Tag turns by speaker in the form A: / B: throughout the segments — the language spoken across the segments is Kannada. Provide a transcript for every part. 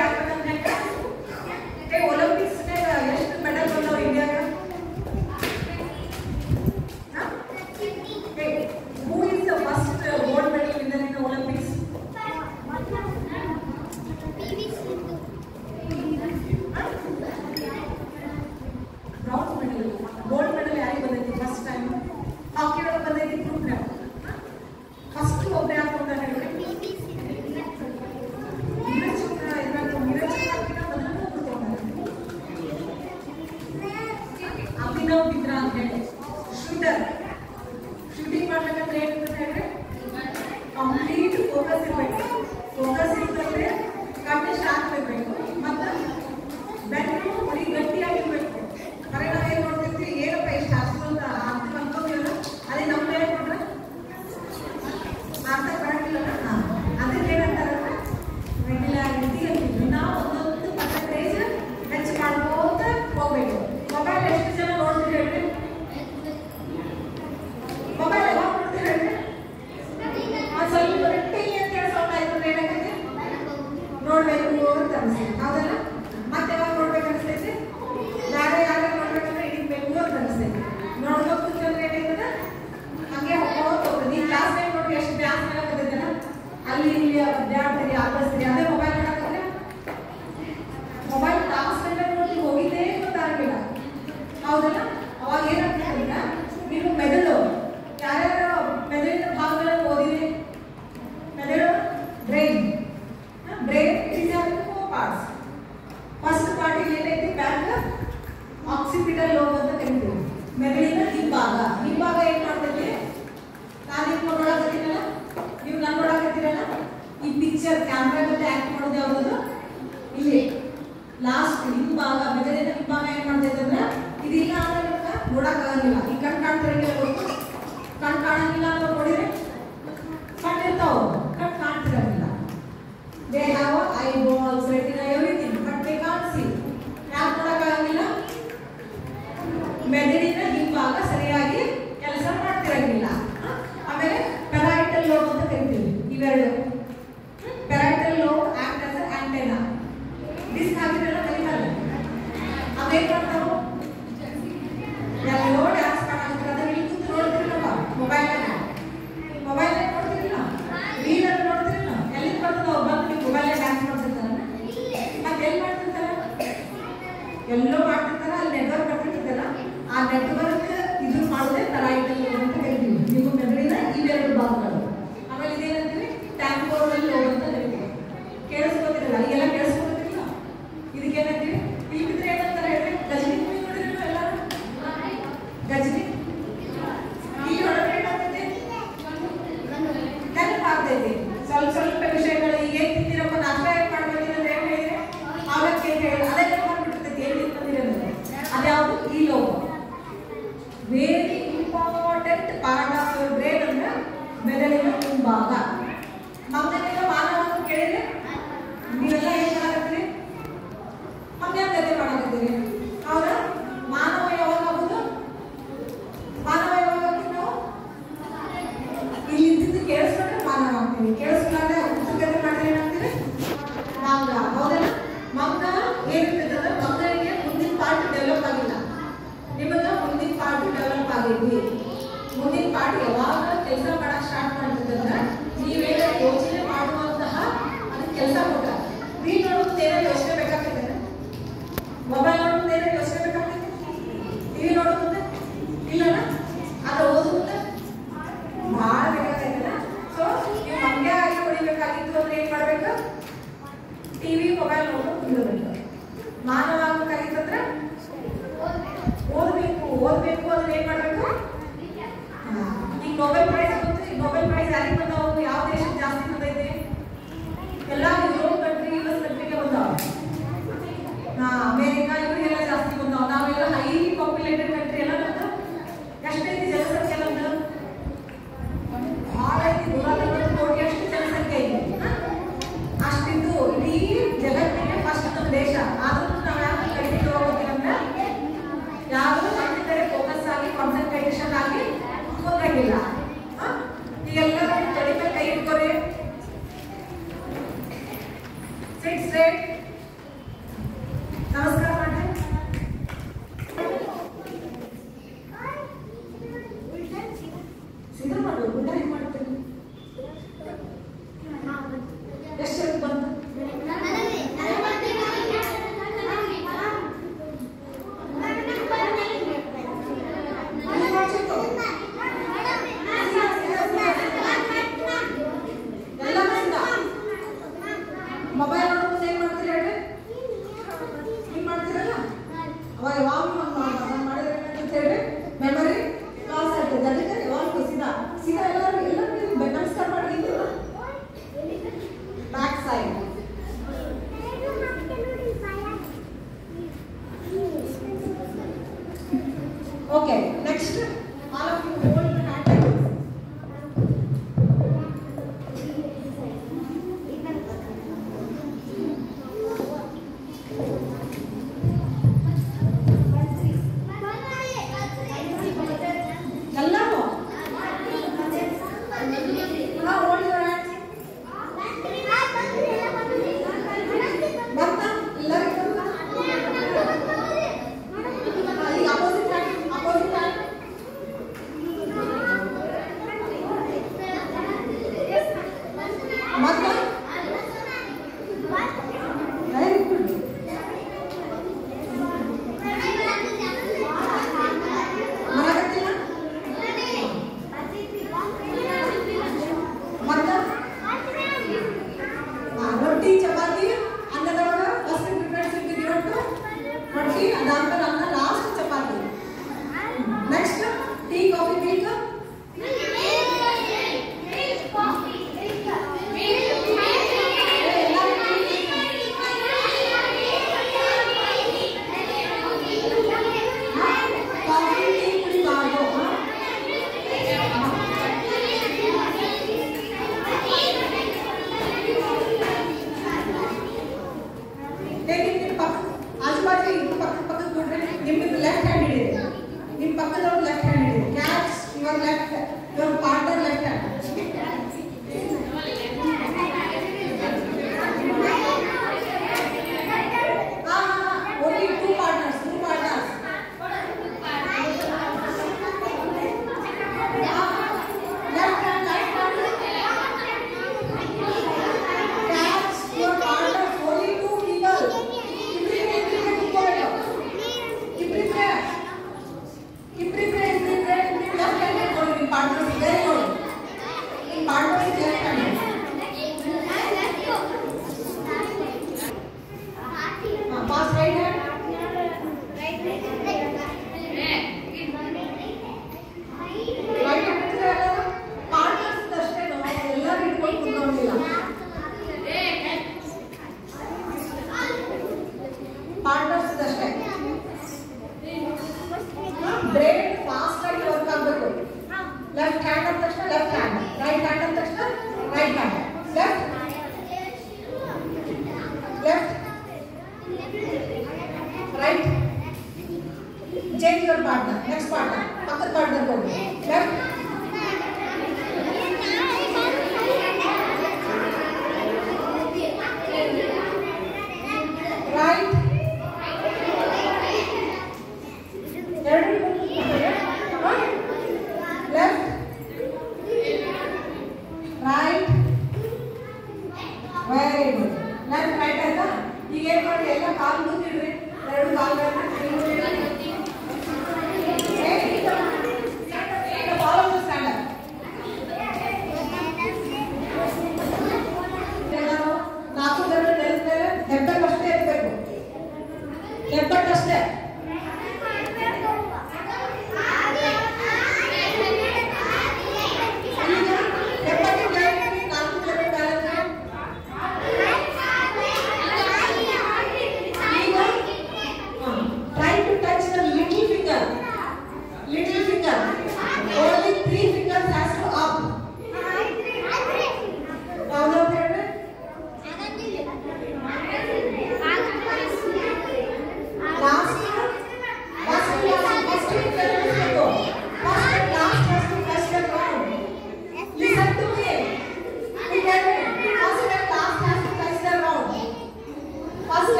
A: ಯಾಕಂದ್ರೆ ಒಲಿಂಪಿಕ್ಸ್ ಎಷ್ಟು ಮೆಡಲ್ ಬಂದವು ಇಂಡಿಯಾಗ? Who is the first gold medal winner in the Olympics? Bronze medal. Gold medal ಯಾರಿಗೆ ಬಂದೈತಿ ಫಸ್ಟ್ ಟೈಮ್? ಹಾಕಿ ಒಳಗೆ ಬಂದೈತಿ ಗ್ರೂಪ್ ನ್ಯಾಗ. ಫಸ್ಟ್ ಒಬ್ಬ ಯಾರು ಅಂತ ಹೇಳಿದ್ರೆ ಅಭಿನವ್ ಬಿದ್ರಾ ಅಂತ ಹೇಳಿ ಶೂಟರ್. ಶೂಟಿಂಗ್ ಮಾಡ್ಬೇಕಂದ್ರೆ ಏನಂತ ಹೇಳಿದ್ರೆ ಕಂಪ್ಲೀಟ್ ಫೋಕಸ್ ಇರಬೇಕು. ಫೋಕಸ್ ಇರ್ತಂದ್ರೆ ಕಣ್ಣು ಶಾರ್ಪ್ ಇರಬೇಕು ಮತ್ತು ಬೆನ್ನು ಹೊಡಿ ಗಟ್ಟಿಯಾಗಿರ್ಬೇಕು. ಬರೀ ನಾವು ಏನು ನೋಡ್ತಿರ್ತೀವಿ, ಏನಪ್ಪ ಇಷ್ಟು ಅಷ್ಟು ಅಂತ ಆಗ್ತೀವಿ ಅನ್ಕೋತೀವಲ್ಲ, ಅದೇ ನಮ್ಮ ಮೇಲೆ ಕೊಟ್ರೆ ಅರ್ಥ ಬರಂಗಿಲ್ಲ. ಅದಕ್ಕೆ ಏನಂತಾರಂದ್ರೆ ರೆಗ್ಯುಲಾರಿಟಿ ಅಂತೀವಿ. ನಾವು ಒಂದೊಂದು ಪರ್ಸೆಂಟೇಜ್ ಹೆಚ್ಚು ಮಾಡ್ಕೋತ ಹೋಗ್ಬೇಕು. ಮೊಬೈಲ್ ಎಷ್ಟು ಜನ ನೋಡ್ತೀವಿ ಹೇಳ್ರಿ? ಮೊಬೈಲ್ ಯಾವಾಗ ನೋಡ್ತೀವಿ ಹೇಳ್ರಿ? ಸ್ವಲ್ಪ ಟಿ ಅಂತ ಹೇಳಿ ಸೌಂಡ್ ಆಯ್ತು ಏನಾಗುತ್ತೆ ನೋಡ್ಬೇಕು ಅಂತ ಅನಿಸ್ತೈತಿ, ಹೌದಲ್ಲ? ಮತ್ತೆ ಯಾವಾಗ ನೋಡ್ಬೇಕು ಅನಿಸ್ತೈತಿ? ಬೇರೆ ಯಾರು ನೋಡ್ಬೇಕಂದ್ರೆ ಹಿಡಿಬೇಕು ಅಂತ ಅನಿಸ್ತೈತಿ. ನೋಡ್ಬೇಕು ಅಂದ್ರೆ ಏನಾಯ್ತದ ಹಂಗೆ ಹೋಗ್ತದೆ. ನೀವು ಕ್ಲಾಸ್ ಟೈಮ್ ನೋಡಿ ಎಷ್ಟು ಡ್ಯಾನ್ಸ್ ಮಾಡಕತ್ತಿದ್ದೀರ, ಅಲ್ಲಿ ಇಲ್ಲಿ ಅಡ್ಡಾಡ್ತೀರಿ, ಆಡಿಸ್ತೀರಿ. ಅದೇ ಮೊಬೈಲ್ ಮಾಡಕಂದ್ರೆ ಮೊಬೈಲ್ ಕ್ಲಾಸ್ ಟೈಮ್ ನೋಡಿ ಹೋಗಿದ್ದೇ ಗೊತ್ತಾಗಿಲ್ಲ, ಹೌದಲ್ಲ? ಅವಾಗ ಏನಾಗ್ತದೆ, ನೀವು ಮೆದುಳು ಯಾರ್ಯಾರು ಮೆದುಳಿನ ಭಾಗಗಳನ್ನು ಓದಿದೆ? ಮೆದುಳು brain. Brain is four parts. First part ಏನೈತಿ? ಬ್ಯಾಕ್ ಆಕ್ಸಿಪಿಟಲ್ ಲೋಬ್ ಅಂತ ಕರಿತೀವಿ. ಮೆದುಳಿನ ಹಿಂಭಾಗ. ಹಿಂಭಾಗ ಏನ್ ಮಾಡ್ತೈತಿ? ನಾನು ಈಗ ನೋಡಕತ್ತೀನಲ್ಲ, ನೀವು ನಾನು ನೋಡಕತ್ತೀರಲ್ಲ, ಈ ಪಿಕ್ಚರ್ ಕ್ಯಾಮ್ರಾ ಜೊತೆ ಆಕ್ಟ್ ಮಾಡೋದು ಯಾವುದು? ಇಲ್ಲಿ ಲಾಸ್ಟ್ ಹಿಂಭಾಗ, ಮೆದುಳಿನ ಹಿಂಭಾಗ ಏನ್ ಮಾಡ್ತೈತೆ ಅಂದ್ರೆ ಇದಿಲ್ಲ ಅಂದ್ರೆ ನೋಡಕ್ಕಾಗಂಗಿಲ್ಲ. ಈ ಕಣ್ ಕಾಣ್ತಿರಂಗಿಲ್ಲ, ಕಣ್ ಕಾಣಂಗಿಲ್ಲ ಅಂತ ನೋಡಿದ್ರೆ ಕಣ್ಣಿರ್ತಾವ, ಕಣ್ ಕಾಣ್ತಿರಂಗಿಲ್ಲ. They have eyeballs, retina, everything, but they can't see. ಯಾಕೆ ನೋಡಕ್ಕಾಗಂಗಿಲ್ಲ? ಮೆದುಳಿನ ಹಿಂಭಾಗ ಸರಿಯಾಗಿ ಕೆಲಸ ಮಾಡ್ತಿರಂಗಿಲ್ಲ. ಆಮೇಲೆ ಪೆರೈಟಲ್ ಲೋಬ್ ಅಂತ ಕರಿತೀವಿ. ಇವೆರಡು parietal lobe act as antenna. Disc ಹಾಕಿರಲ್ಲ ಕಲಿಮಲ್ಲ, ಅವೇನ್ ಮಾಡ್ತಾವು? ಎಲ್ಲೋ ಡ್ಯಾನ್ಸ್ ಮಾಡಾಕ್ತಾರೆ. ಅದನ್ನ ಇಲ್ಲಿ ಕೂತು ನೋಡ್ತಿರಲ್ಲ, ಮೊಬೈಲ್ನಾಗ ನೋಡ್ತಿರಲಿಲ್ಲ, ರೀಲಲ್ಲಿ ನೋಡ್ತಿರಲಿಲ್ಲ. ಎಲ್ಲಿ ಬರ್ತದ ಅವ್ರು ಬಂದು ನೀವು ಮೊಬೈಲ್ನಾಗ ಡ್ಯಾನ್ಸ್ ಮಾಡ್ತಿರ್ತಾರ. ಮತ್ತೆ ಎಲ್ಲಿ ಮಾಡ್ತಿರ್ತಾರ? ಎಲ್ಲೋ ಮಾಡ್ತಿರ್ತಾರ, ಅಲ್ಲಿ ನೆಟ್ವರ್ಕ್ ಬರ್ತಿರ್ತಲ್ಲ. ಆ ನೆಟ್ವರ್ಕ್ ಇದು ಮಾಡೋದೇ ಪೆರೈಟಲ್ ಲೋಬ್ ಅಂತ ಕರಿತೀವಿ. ನಿಮ್ಮ ಮೆದುಳಿನ ಇವೆರಡು ಭಾಗಗಳು. ಆಮೇಲೆ ಇದೇನಂತೀವಿ? ಟ್ಯಾಂಪೋರಲ್ ಲೋಬ್ ಅಂತ ಕರಿತೀವಿ. ಕೇಳಿಸ್ಕೊತಿರಲ್ಲ, ಈಗೆಲ್ಲ ಕೇಳಿಸ್ಕೊತಿರಲಿಲ್ಲ. ಇದಕ್ಕೇನಂತೀವಿ? ಇಲ್ಲಿದ್ರೆ ಏನಂತಾರೆ ಹೇಳ್ರಿ? ಗಜನಿ ಮೂವಿ ನೋಡಿದ್ರಲ್ಲ ಎಲ್ಲರೂ? ಗಜನಿ ಇಲ್ಲಿ ಹೊರಗಡೆ ಏನಾಗ್ತೈತಿ? ನೆನಪಾಗ್ತೈತಿ. ಸ್ವಲ್ಪ ವಿಷಯಗಳು. ಈಗ ಏನ್ ತಿಂದಿರಪ್ಪ, ನಾಷ್ಟ ಏನ್ ಮಾಡ್ಬೇಕಿದ್ರೆ ಏನ್ ಹೇಳಿದ್ರೆ ಅವಕ್ಕೆ ಅಂತ ಹೇಳಿ ಅದೇ ನೆನಪಾಗ್ಬಿಟ್ಟಿರ್ತೈತಿ. ಏನ್ ತಿಂದಿರೋದು ಅದ್ಯಾವುದು? ಈ lobe. Very important part of your brain ಅಂದ್ರೆ ಮೆದುಳಿನ ಹಿಂಭಾಗ. ಮಗನಿಂದ ಮಾನವ ಅಂತ ಕೇಳಿದ್ರೆ ನೀವೆಲ್ಲ ಏನ್ ಮಾಡಕತ್ತೀರಿ? ಹಂಗೆ ಮಾಡಕತ್ತೀರಿ, ಹೌದಾ? ಮಾನವ ಯಾವಾಗ ಆಗುದು? ಮಾನವ ಯಾವಾಗ ಆಗ್ತೀವಿ ನಾವು? ಇಲ್ಲಿ ಇದ್ದಿದ್ದು ಕೇಳಿಸ್ಕೊಂಡ್ರೆ ಮಾನವ ಆಗ್ತೀವಿ. ಕೇಳಿಸ್ಕೊಂಡ್ರೆ ಪುಸ್ತಕತೆ ಮಾಡಿದ್ರೆ ಏನಾಗ್ತೀವಿ? ಮಂಗ, ಹೌದಲ್ಲ? ಮಂಗ ಏನಿರ್ತದ? ಮಂಗನಿಗೆ ಮುಂದಿನ ಪಾರ್ಟ್ ಡೆವಲಪ್ ಆಗಿಲ್ಲ. ನಿಮಗ ಮುಂದಿನ ಪಾರ್ಟ್ ಡೆವಲಪ್ ಆಗೈತಿ. ಮುಂದಿನ ಪಾರ್ಟ್ ಯಾವಾಗ ಕೆಲಸ ಮಾಡಕ್ ಸ್ಟಾರ್ಟ್ ಮಾಡ್ತಿದ್ರೆ ನೀವೇನೋ ಯೋಚನೆ ಮಾಡುವಂತಹ ಅದಕ್ಕೆ ಕೆಲಸ ಕೊಟ್ಟ. ರೀಲ್ ನೋಡೋದು ಏನೋ ಯೋಚನೆ ಬೇಕಾಗ್ತದೆ, ಮೊಬೈಲ್ ನೋಡೋದು ಏನೋ ಯೋಚನೆ ಬೇಕಾಗ್ತದೆ, ಟಿವಿ ನೋಡೋದು ಇಲ್ಲಲ್ಲ, ಅದು ಓದೋದು ಭಾಳ ಬೇಕಾಗ್ತೈತಲ್ಲ. ಸೊ ನೀವು ಹಂಗೆ ಆಗಿ ಹೊಡಿಬೇಕಾಗಿತ್ತು ಅಂದ್ರೆ ಏನ್ ಮಾಡ್ಬೇಕು? ಟಿವಿ ಮೊಬೈಲ್ ನೋಡೋದು ಕುಂದಿರ್ಬೇಕು. ಮಾನವ ಆಗಬೇಕಾಗಿತ್ತಂದ್ರೆ ಓದಬೇಕು. ಅದನ್ನ ಏನ್ ಮಾಡ್ಬೇಕು? ಈಗ ನೊಬೆಲ್ ಪ್ರೈಸ್ ಬಂತು. ಈ ನೊಬೆಲ್ ಪ್ರೈಸ್ ಯಾರಿಗೆ ಬಂದಾವು? ಯಾವ ದೇಶಕ್ಕೆ ಜಾಸ್ತಿ ಬಂದೈತಿ? ಎಲ್ಲ ಯುರೋಪ್ ಕಂಟ್ರಿ, US ಕಂಟ್ರಿಗೆ ಬಂದಾವ. ಅಮೇರಿಕಾ ಇವರಿಗೆಲ್ಲ ಜಾಸ್ತಿ ಬಂದಾವ. ನಾವೆಲ್ಲ ಹೈಲಿ ಪಾಪ್ಯುಲೇಟೆಡ್ ಕಂಟ್ರಿ ಎಲ್ಲ ಬಂದು ಎಷ್ಟೈತಿ ಜನಸಂಖ್ಯೆ? ನಮ್ದು ಭಾಳ ಐತಿ. 140 ಕೋಟಿ ಅಷ್ಟು ಜನಸಂಖ್ಯೆ ಐತಿ. ಅಷ್ಟಿದ್ದು ಇಡೀ ಜಗತ್ತಿಗೆ ಫಸ್ಟ್ ನಮ್ಮ ದೇಶ. ಆದ್ರೂ ನಾವು ಯಾಕೆ ಕಡಿಮೆ ಹೋಗೋದಿಲ್ಲ? ಯಾವುದು ನಮ್ಮ ಕಡೆ ಫೋಕಸ್ ಆಗಿ ಕಾನ್ಸಂಟ್ರೇಷನ್ ಆಗಿ ಹೋಗಂಗಿಲ್ಲ. ಈಗೆಲ್ಲ ಕಡಿಮೆ ಕೈ ಇಟ್ಕೊರಿ. Sit straight. Pass right hand partners ಅಷ್ಟೇ ಎಲ್ಲರೂ ಇಟ್ಕೊಂಡು ಕುತ್ಕೊಂಡಿಲ್ಲ ಪಾರ್ಟ್ನರ್ಸ್ ಅಷ್ಟೇ ಬ್ರೇನ್ ಫಾಸ್ಟ್ ಆಗಿ ವರ್ಕ್ ಆಗಬೇಕು ಲೆಫ್ಟ್ ಹ್ಯಾಂಡ್ ಅಂದ ತಕ್ಷಣ ಲೆಫ್ಟ್ ಹ್ಯಾಂಡ್ ರೈಟ್ ಹ್ಯಾಂಡ್ ಅಂದ ತಕ್ಷಣ right hand left left right change your partner next partner ಪಕ್ಕದ ಪಾರ್ಟ್ನರ್ ಹೋಗಿ left right left right very good left right ಆಯ್ತಾ ಈಗ ಏನ್ ಮಾಡಿ ಎಲ್ಲ ಕಾಲು ಕೂತಿಡ್ರಿ ಎರಡು ಕಾಲುಗಳನ್ನ ಫಾಲೋ ದ ಸ್ಟ್ಯಾಂಡರ್ಡ್ ನಾಲ್ಕು ಜನ ನೆಲದ ಮೇಲೆ ಹೆಬ್ಬೆಟ್ಟಷ್ಟೇ ಇರಬೇಕು ಹೆಬ್ಬೆಟ್ಟಷ್ಟೇ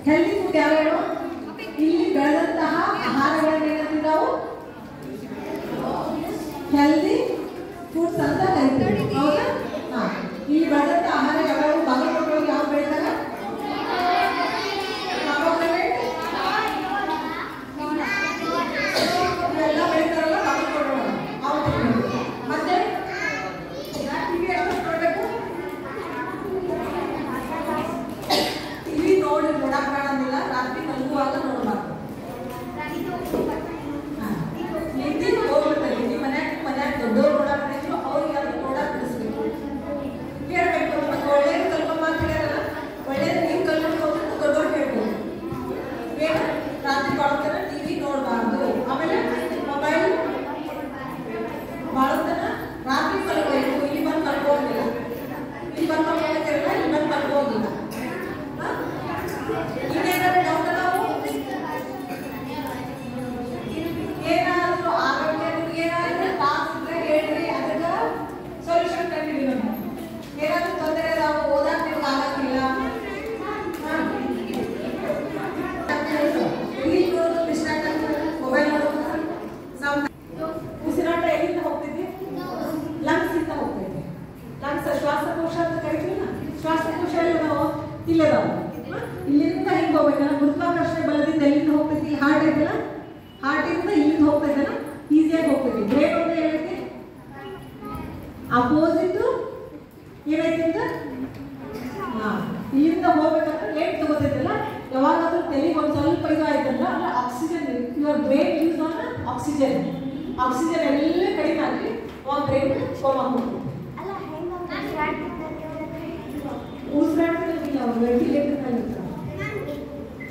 A: ಹೆಲ್ದಿ ಫುಡ್ ಯಾವ್ಯಾವ ಇಲ್ಲಿ ಬೆಳೆದಂತಹ ಆಹಾರಗಳನ್ನೇನಂತೀವಿ ನಾವು ಹೆಲ್ದಿ ಫುಡ್ಸ್ ಅಂತ ಕರಿತೀವಿ ಹೌದಾ ಇಲ್ಲಿ ಬೆಳೆದಂತಹ ಆಹಾರ ಯಾವ್ಯಾವ ಬಾಗಲಕೋಟೆಯೊಳಗೆ ಯಾವ ಬೆಳೀತಾರೆ ಎಲ್ಲ ಬೆಳೀತಾರಲ್ಲ ಬಾಗಲಕೋಟೆಯೊಳಗೆ ಮತ್ತೆ ಟಿವಿ ನೋಡಕ್ ಕಾಣೋದಿಲ್ಲ ರಾತ್ರಿ ಮಲಗುವಾಗ ನೋಡಬಾರ್ದು ಹಿಂದಿ ಹೋಗ್ಬಿಡ್ತಾರೆ ನಿಮ್ಮ ಮನ್ಯಾಗ ದೊಡ್ಡವ್ರು ನೋಡಕ್ ಅವ್ರಿಗೆ ಹಾರ್ಟ್ ಐತಲ್ಲ, ಹಾರ್ಟಿಂದ ಇಲ್ಲಿಂದ ಹೋಗ್ತೈತಲ್ಲ, ಈಸಿಯಾಗಿ ಹೋಗ್ತೈತಿ. ಬ್ರೈನ್ ಅಂದ್ರೆ ಏನೈತಿ, ಅಪೋಸಿಟ್ ಏನೈತಿ ಅಂತ ಇಲ್ಲಿಂದ ಹೋಗ್ಬೇಕಂದ್ರೆ ಲೇಟ್ ತಗೋತೈತಲ್ಲ, ಯಾವಾಗಾದ್ರೂ ತೆಲಿಗೆ ಒಂದು ಸ್ವಲ್ಪ ಇದು ಆಯ್ತಲ್ಲ, ಅಂದ್ರೆ oxygen, your brain use on oxygen ಎಲ್ಲ ಕಡಿಮೆ ಆಗಲಿ, ಅವಾಗ ಬ್ರೈನ್ ಕೋಮಾ ಹೋಗ್ತದೆ. ಉಸಿರಾಡ್ತಿಲ್ಲ, ಅವ್ರು ವೆಂಟಿಲೇಟರ್ ಮೇಲೆ ಇರ್ತಾರೆ.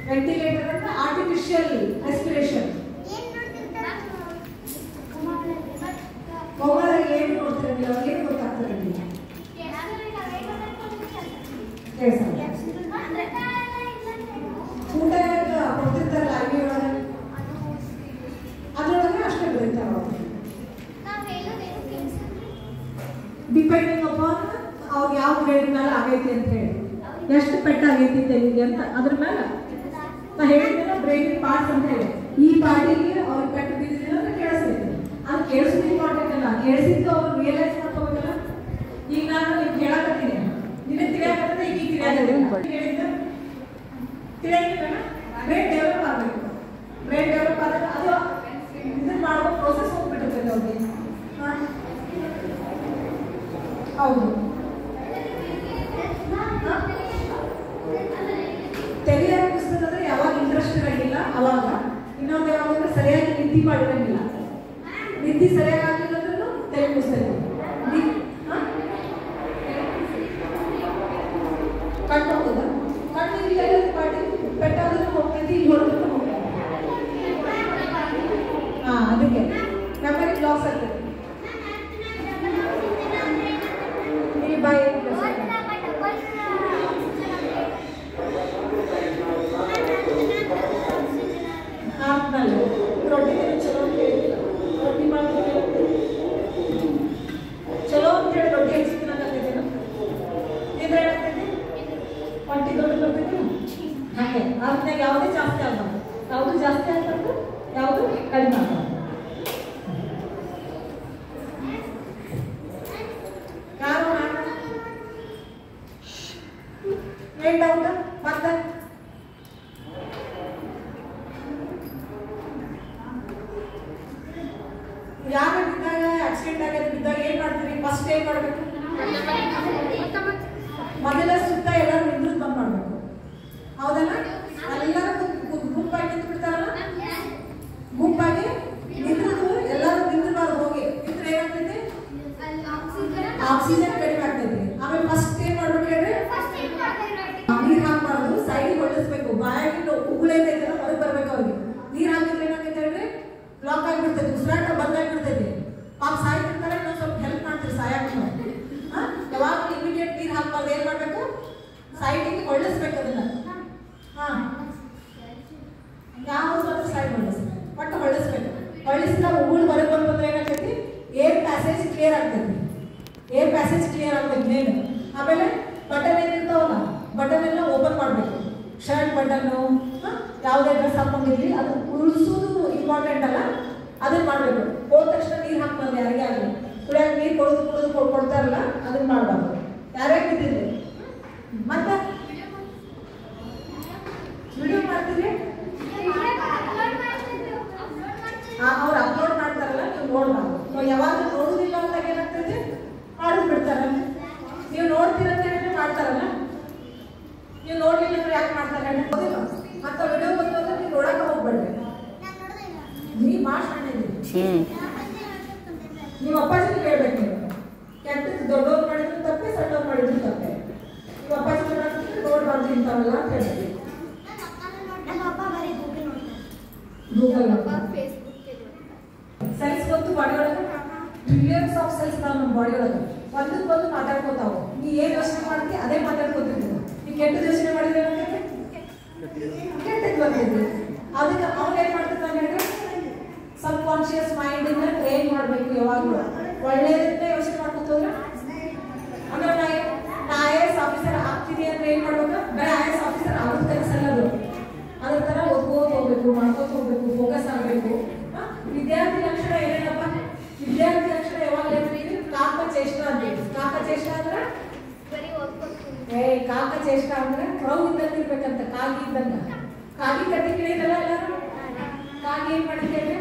A: ವೆಂಟಿಲೇಟರ್ ಅಂದ್ರೆ ಆರ್ಟಿಫಿಷಿಯಲ್ ರೆಸ್ಪಿರೇಷನ್. ಕೋಮಾದಾಗ ಏನು ನೋಡ್ತಿರಂಗಿಲ್ಲ, ಅವ್ರಿಗೆ ಏನು ಗೊತ್ತಾಗ್ತಿರಂಗಿಲ್ಲ. ಊಟ ಕೊಡ್ತಿರ್ತಾರಲ್ಲ ಅಡುಗೆ ಒಳಗೆ, ಅದ್ರೊಳಗೆ ಅಷ್ಟೇ ಬರೀತಾರೆ ಅವರು. ಡಿಪೆಂಡಿಂಗ್ ಅಪಾನ್ ಅವ್ರು ಯಾವ ಗ್ರೇಡ್ ಮೇಲೆ ಆಗೈತಿ ಅಂತ ಹೇಳಿ, ಎಷ್ಟು ಪೆಟ್ಟಾಗೈತಿ ತೆಲಿಗೆ ಅಂತ ಅದ್ರ ಮೇಲೆ ನಾ ಹೇಳಿದ್ರೆ ಬ್ರೈನ್ ಪಾರ್ಟ್ಸ್ ಅಂತ ಹೇಳಿ, ಈ ಪಾರ್ಟಿಗೆ ಅವ್ರಿಗೆ ಪೆಟ್ಟು ಬಿದ್ದಿಲ್ಲ ಅಂತ ಕೇಳಿಸ್ತೈತಿ. ಅದು ಕೇಳಿಸೋದು ಇಂಪಾರ್ಟೆಂಟ್ ಅಲ್ಲ, ಕೇಳಿಸಿದ್ದು ಅವ್ರು ರಿಯಲೈಸ್ ಮಾಡ್ಕೋಬೇಕಲ್ಲ. ಈಗ ನಾನು ನಿಮ್ಗೆ ಹೇಳಕತ್ತೀನಿ, ನಿನಗೆ ತಿಳಿಯಾಕತ್ತೆ, ಈಗ ಹೇಳಿದ್ದ ತಿಳಿಯಂಗಿಲ್ಲ. ಬ್ರೈನ್ ಡೆವಲಪ್ ಆಗಬೇಕು. ಬ್ರೈನ್ ಡೆವಲಪ್ ಆದಾಗ ಅದು ಇದನ್ನ ಮಾಡೋ ಪ್ರೋಸೆಸ್ ಹೋಗ್ಬಿಟ್ಟಿರ್ತದೆ ಅವ್ರಿಗೆ. ಹೌದು, ತೆಲಿ ಅನಿಸ್ತದಂದ್ರೆ ಯಾವಾಗ ಇಂಟ್ರೆಸ್ಟ್ ಇರಂಗಿಲ್ಲ ಅವಾಗ. ಇನ್ನೊಂದು ಯಾವಾಗಂದ್ರೆ ಸರಿಯಾಗಿ ನಿದ್ದೆ ಮಾಡಿರಂಗಿಲ್ಲ, ನಿದ್ದೆ ಸರಿಯಾಗಿ ಆಗಿಲ್ಲ ಅಂದ್ರೂ ತೆಲಿ ಮುಗಿಸ್ತೈತಿ. ಕಣ್ಣು ಹೋಗುದ, ಕಣ್ಣು ಇಲ್ಲಿ ಪಾಟಿ ಪೆಟ್ಟಾದ್ರೂ ಹೋಗ್ತೈತಿ, ಇಲ್ಲಿ ಹೊಡೆದ್ರೂ ಹೋಗ್ತೈತಿ. ಅದಕ್ಕೆ ಮೆಮರಿ ಲಾಸ್ ಆಗ್ತೈತಿ. ಈ ಬಾಯಿ ಆದ್ಮೇಲೆ ರೊಟ್ಟಿ ಚಲೋ ರೊಟ್ಟಿ ಮಾಡ್ತೀವಿ, ಚಲೋ ಅಂತೇಳಿ ರೊಟ್ಟಿ ಹೆಚ್ಚಿನ ಇದ್ರೆ ಏನಾಗ್ತೈತಿ, ಹೊಟ್ಟಿ ದೊಡ್ಡ ಬರ್ತೈತಿ. ಹಾಗೆ ಅದನ್ನ ಯಾವುದೇ ಜಾಸ್ತಿ ಆಗ್ಬಾರ್ದು, ಯಾವುದು ಜಾಸ್ತಿ ಆಗ್ಬಾರ್ದು, ಯಾವುದು ಕಡಿಮೆ ಆಗ್ಬಾರ್ದು. ಯಾರು ಏನ್ ಡೌಟ್ ಮತ್ತೆ ಯಾವ ಬಿದ್ದಾಗ ಆಕ್ಸಿಡೆಂಟ್ ಆಗೋದು ಬಿದ್ದಾಗ ಏನ್ ಮಾಡ್ತೀರಿ, ಫಸ್ಟ್ ಏನ್ ಮಾಡ್ಬೇಕು, ಮೊದಲ ಸುತ್ತ ಎಲ್ಲರೂ ನಿಂತು ಬಂದ್ ಮಾಡ್ಬೇಕು. ಹೌದಲ್ಲ, ಎಲ್ಲರೂ ಗುಂಪಾಗಿ ನಿಂತು ಬಿಡ್ತಾರಲ್ಲ, ಗುಂಪಾಗಿ ನಿಂತು ಎಲ್ಲರೂ ನಿಂತು ಹೋಗಿ ನಿಂತ್ರೆ ಏನಾಗ್ತೈತಿ, ಆಕ್ಸಿಜನ್ ಕಡಿಮೆ ಆಗ್ತೈತಿ. ಆಮೇಲೆ ಫಸ್ಟ್ ಏನ್ ಮಾಡ್ಬೇಕು ಹೇಳ್ರಿ, ನೀರ್ ಹಾಕ್ಬಾರ್ದು, ಸೈಡ್ ಹೊಳಿಸ್ಬೇಕು. ಬಾಯಾಗಿಂದ ಉಗುಳೈತೈತಲ್ಲ ಹೊರಗೆ ಬರ್ಬೇಕು. ಅವ್ರಿಗೆ ನೀರ್ ಹಾಕಿದ್ರೆ ಏನಾಗ್ತೈತೆ ಹೇಳ್ರಿ, ಬ್ಲಾಕ್ ಆಗಿಬಿಡ್ತೈತಿ, ಉಸಿರಾಟ ಬಂದಾಗಿಬಿಡ್ತೈತಿ. ಪಾಪ ಸಾಯ್ತಿರ್ತಾರೆ, ಇನ್ನೊಂದು ಸ್ವಲ್ಪ ಹೆಲ್ಪ್ ಮಾಡ್ತೀರಿ ಸಾಯಕ್ಕೆ. ಯಾವಾಗ ಇಮಿಡಿಯೇಟ್ ನೀರು ಹಾಕ್ಬಾರ್ದು, ಏನ್ ಮಾಡ್ಬೇಕು, ಸೈಡಿಗೆ ಹೊಳಿಸ್ಬೇಕು ಅದನ್ನ. ಯಾವ ಸೈಡ್ ಹೊಳಿಸ್ಬೇಕು, ಒಟ್ಟು ಹೊಳಿಸ್ಬೇಕು. ಹೊಳಿಸಿದ ಉಗುಳು ಹೊರಗೆ ಬಂದ್ರೆ ಏನಾಗ್ತೈತಿ, ಏರ್ ಪ್ಯಾಸೇಜ್ ಕ್ಲಿಯರ್ ಆಗ್ತೈತಿ. ಏರ್ ಪ್ಯಾಸೇಜ್ ಕ್ಲಿಯರ್ ಆಗ್ತೈತಿ ಮೇನ್. ಆಮೇಲೆ ಬಟನ್ ಏನಿರ್ತಾವಲ್ಲ, ಬಟನ್ ಎಲ್ಲ ಓಪನ್ ಮಾಡಬೇಕು. ಶರ್ಟ್ ಬಟನ್ನು, ಯಾವುದೇ ಡ್ರೆಸ್ ಹಾಕೊಂಡಿರ್ಲಿ, ಅದು ಉಳಿಸೋದು ಇಂಪಾರ್ಟೆಂಟ್ ಅಲ್ಲ, ಅದನ್ನ ಮಾಡಬೇಕು. ಹೋದ ತಕ್ಷಣ ನೀರು ಹಾಕ್ಬಾರ್ದು, ಯಾರಿಗೆ ಆಗಲಿ. ಕುಡಿಯಾಗ ನೀರು ಕೊಡ್ತಾರಲ್ಲ, ಅದನ್ನ ಮಾಡಬಾರ್ದು. ಯಾರ್ಯಾರು ಬಿದ್ದಿದ್ರಿ ಮತ್ತೆ ವಿಡಿಯೋ ಮಾಡ್ತೀರಿ, ಅವ್ರು ಅಪ್ಲೋಡ್ ಮಾಡ್ತಾರಲ್ಲ, ನೀವು ನೋಡ್ಬಾರ್ದು. ಯಾವಾಗ ನೋಡುದಿಲ್ಲ ಅಂದಾಗ ಏನಾಗ್ತದೆ, ಮಾಡೋದು ಬಿಡ್ತಾರ. ನೀವು ನೋಡ್ತೀರಂತ ಹೇಳಿದ್ರೆ ಮಾಡ್ತಾರಲ್ಲ, ನೀವು ನೋಡ್ಲಿಲ್ಲ ಅಂದ್ರೆ ಯಾಕೆ ಮಾಡ್ತಾರೆ ಮತ್ತೆ ವಿಡಿಯೋ ಬಂದ್ರೆ ನೀವು ನೋಡಕ್ಕೆ ಹೋಗ್ಬೇಡ್ರಿ. ನೀವು ಮಾಡಿದ್ದೀರಿ, ನಿಮ್ಮ ಅಪ್ಪಾಜಿಗೆ ಕೇಳ್ಬೇಕು. ನೀವು ಕೆಟ್ಟದ್ದು ದೊಡ್ಡವ್ರು ಮಾಡಿದ್ರು ತಪ್ಪೆ, ಸಣ್ಣವ್ರು ಮಾಡಿದ್ರು ತಪ್ಪೆ. ನಿಮ್ಮ ಅಪ್ಪಾಜಿ ನೋಡ್ಬಾರ್ದು ಇಂಥವಲ್ಲ ಅಂತ ಹೇಳ್ತೀವಿ. ಗೂಗಲ್ ಸೆಲ್ಸ್ ಗೊತ್ತು ಬಾಡಿ ಒಳಗೆ, ಟ್ರಿಲಿಯನ್ಸ್ ಆಫ್ ಸೆಲ್ಸ್ ನಾವು ನಮ್ಮ ಬಾಡಿ ಒಳಗೆ ಒಂದಕ್ಕೊಂದು ಮಾತಾಡ್ಕೋತಾವು. ನೀ ಏನ್ ಯೋಚನೆ ಮಾಡ್ತಿ ಅದೇ ಮಾತಾಡ್ಕೋತಿರ್ತೀವಿ. ನೀ ಕೆಟ್ಟ ಯೋಚನೆ ಮಾಡಿದ್ರೆ ಕೆಟ್ಟದ್ದು ಬರ್ತೈತಿ. ಅದಕ್ಕೆ ಅವ್ರು ಏನ್ ಮಾಡ್ತಿರ್ತಾನೆ ಹೇಳಿದ್ರೆ, ಸಬ್ ಕಾನ್ಶಿಯಸ್ ಮೈಂಡ್ ಇಂದ ಟ್ರೈನ್ ಮಾಡ್ಬೇಕು. ಯಾವಾಗಲೂ ಒಳ್ಳೆಯದನ್ನ ಯೋಚನೆ ಮಾಡ್ಕೊತೋದ್ರೆ, ಅಂದ್ರೆ ನಾ IAS ಆಫೀಸರ್ ಆಗ್ತೀನಿ ಅಂದ್ರೆ ಏನ್ ಮಾಡ್ಬೇಕು, ಬೇರೆ IAS ಆಫೀಸರ್ ಆಗೋದು ಕೆಲಸಲ್ಲದು. ಅದ್ರ ತರ ಓದ್ಕೋತ ಹೋಗ್ಬೇಕು, ಮಾಡ್ಕೋತ ಹೋಗ್ಬೇಕು, ಫೋಕಸ್ ಆಗ್ಬೇಕು. ವಿದ್ಯಾರ್ಥಿ ಲಕ್ಷಣ ಏನೇನಪ್ಪ, ವಿದ್ಯಾರ್ಥಿ ಲಕ್ಷಣ ಯಾವಾಗ ಕಾಕ ಚೇಷ್ಟ ಅಂತೀವಿ. ಕಾಕ ಚೇಷ್ಟ ಅಂದ್ರೆ ಕಾಕ ಚೇಷ್ಟ ಅಂದ್ರೆ ಕ್ರೌ ಇದ್ದಂಗೆ ಇರ್ಬೇಕಂತ, ಕಾಗಿ ಇದ್ದಂಗ. ಕಾಗಿ ಕಟ್ಟಿ ಕೇಳಿದಲ್ಲ ಎಲ್ಲರೂ, ಏನ್ ಮಾಡಿದ್ದೇವೆ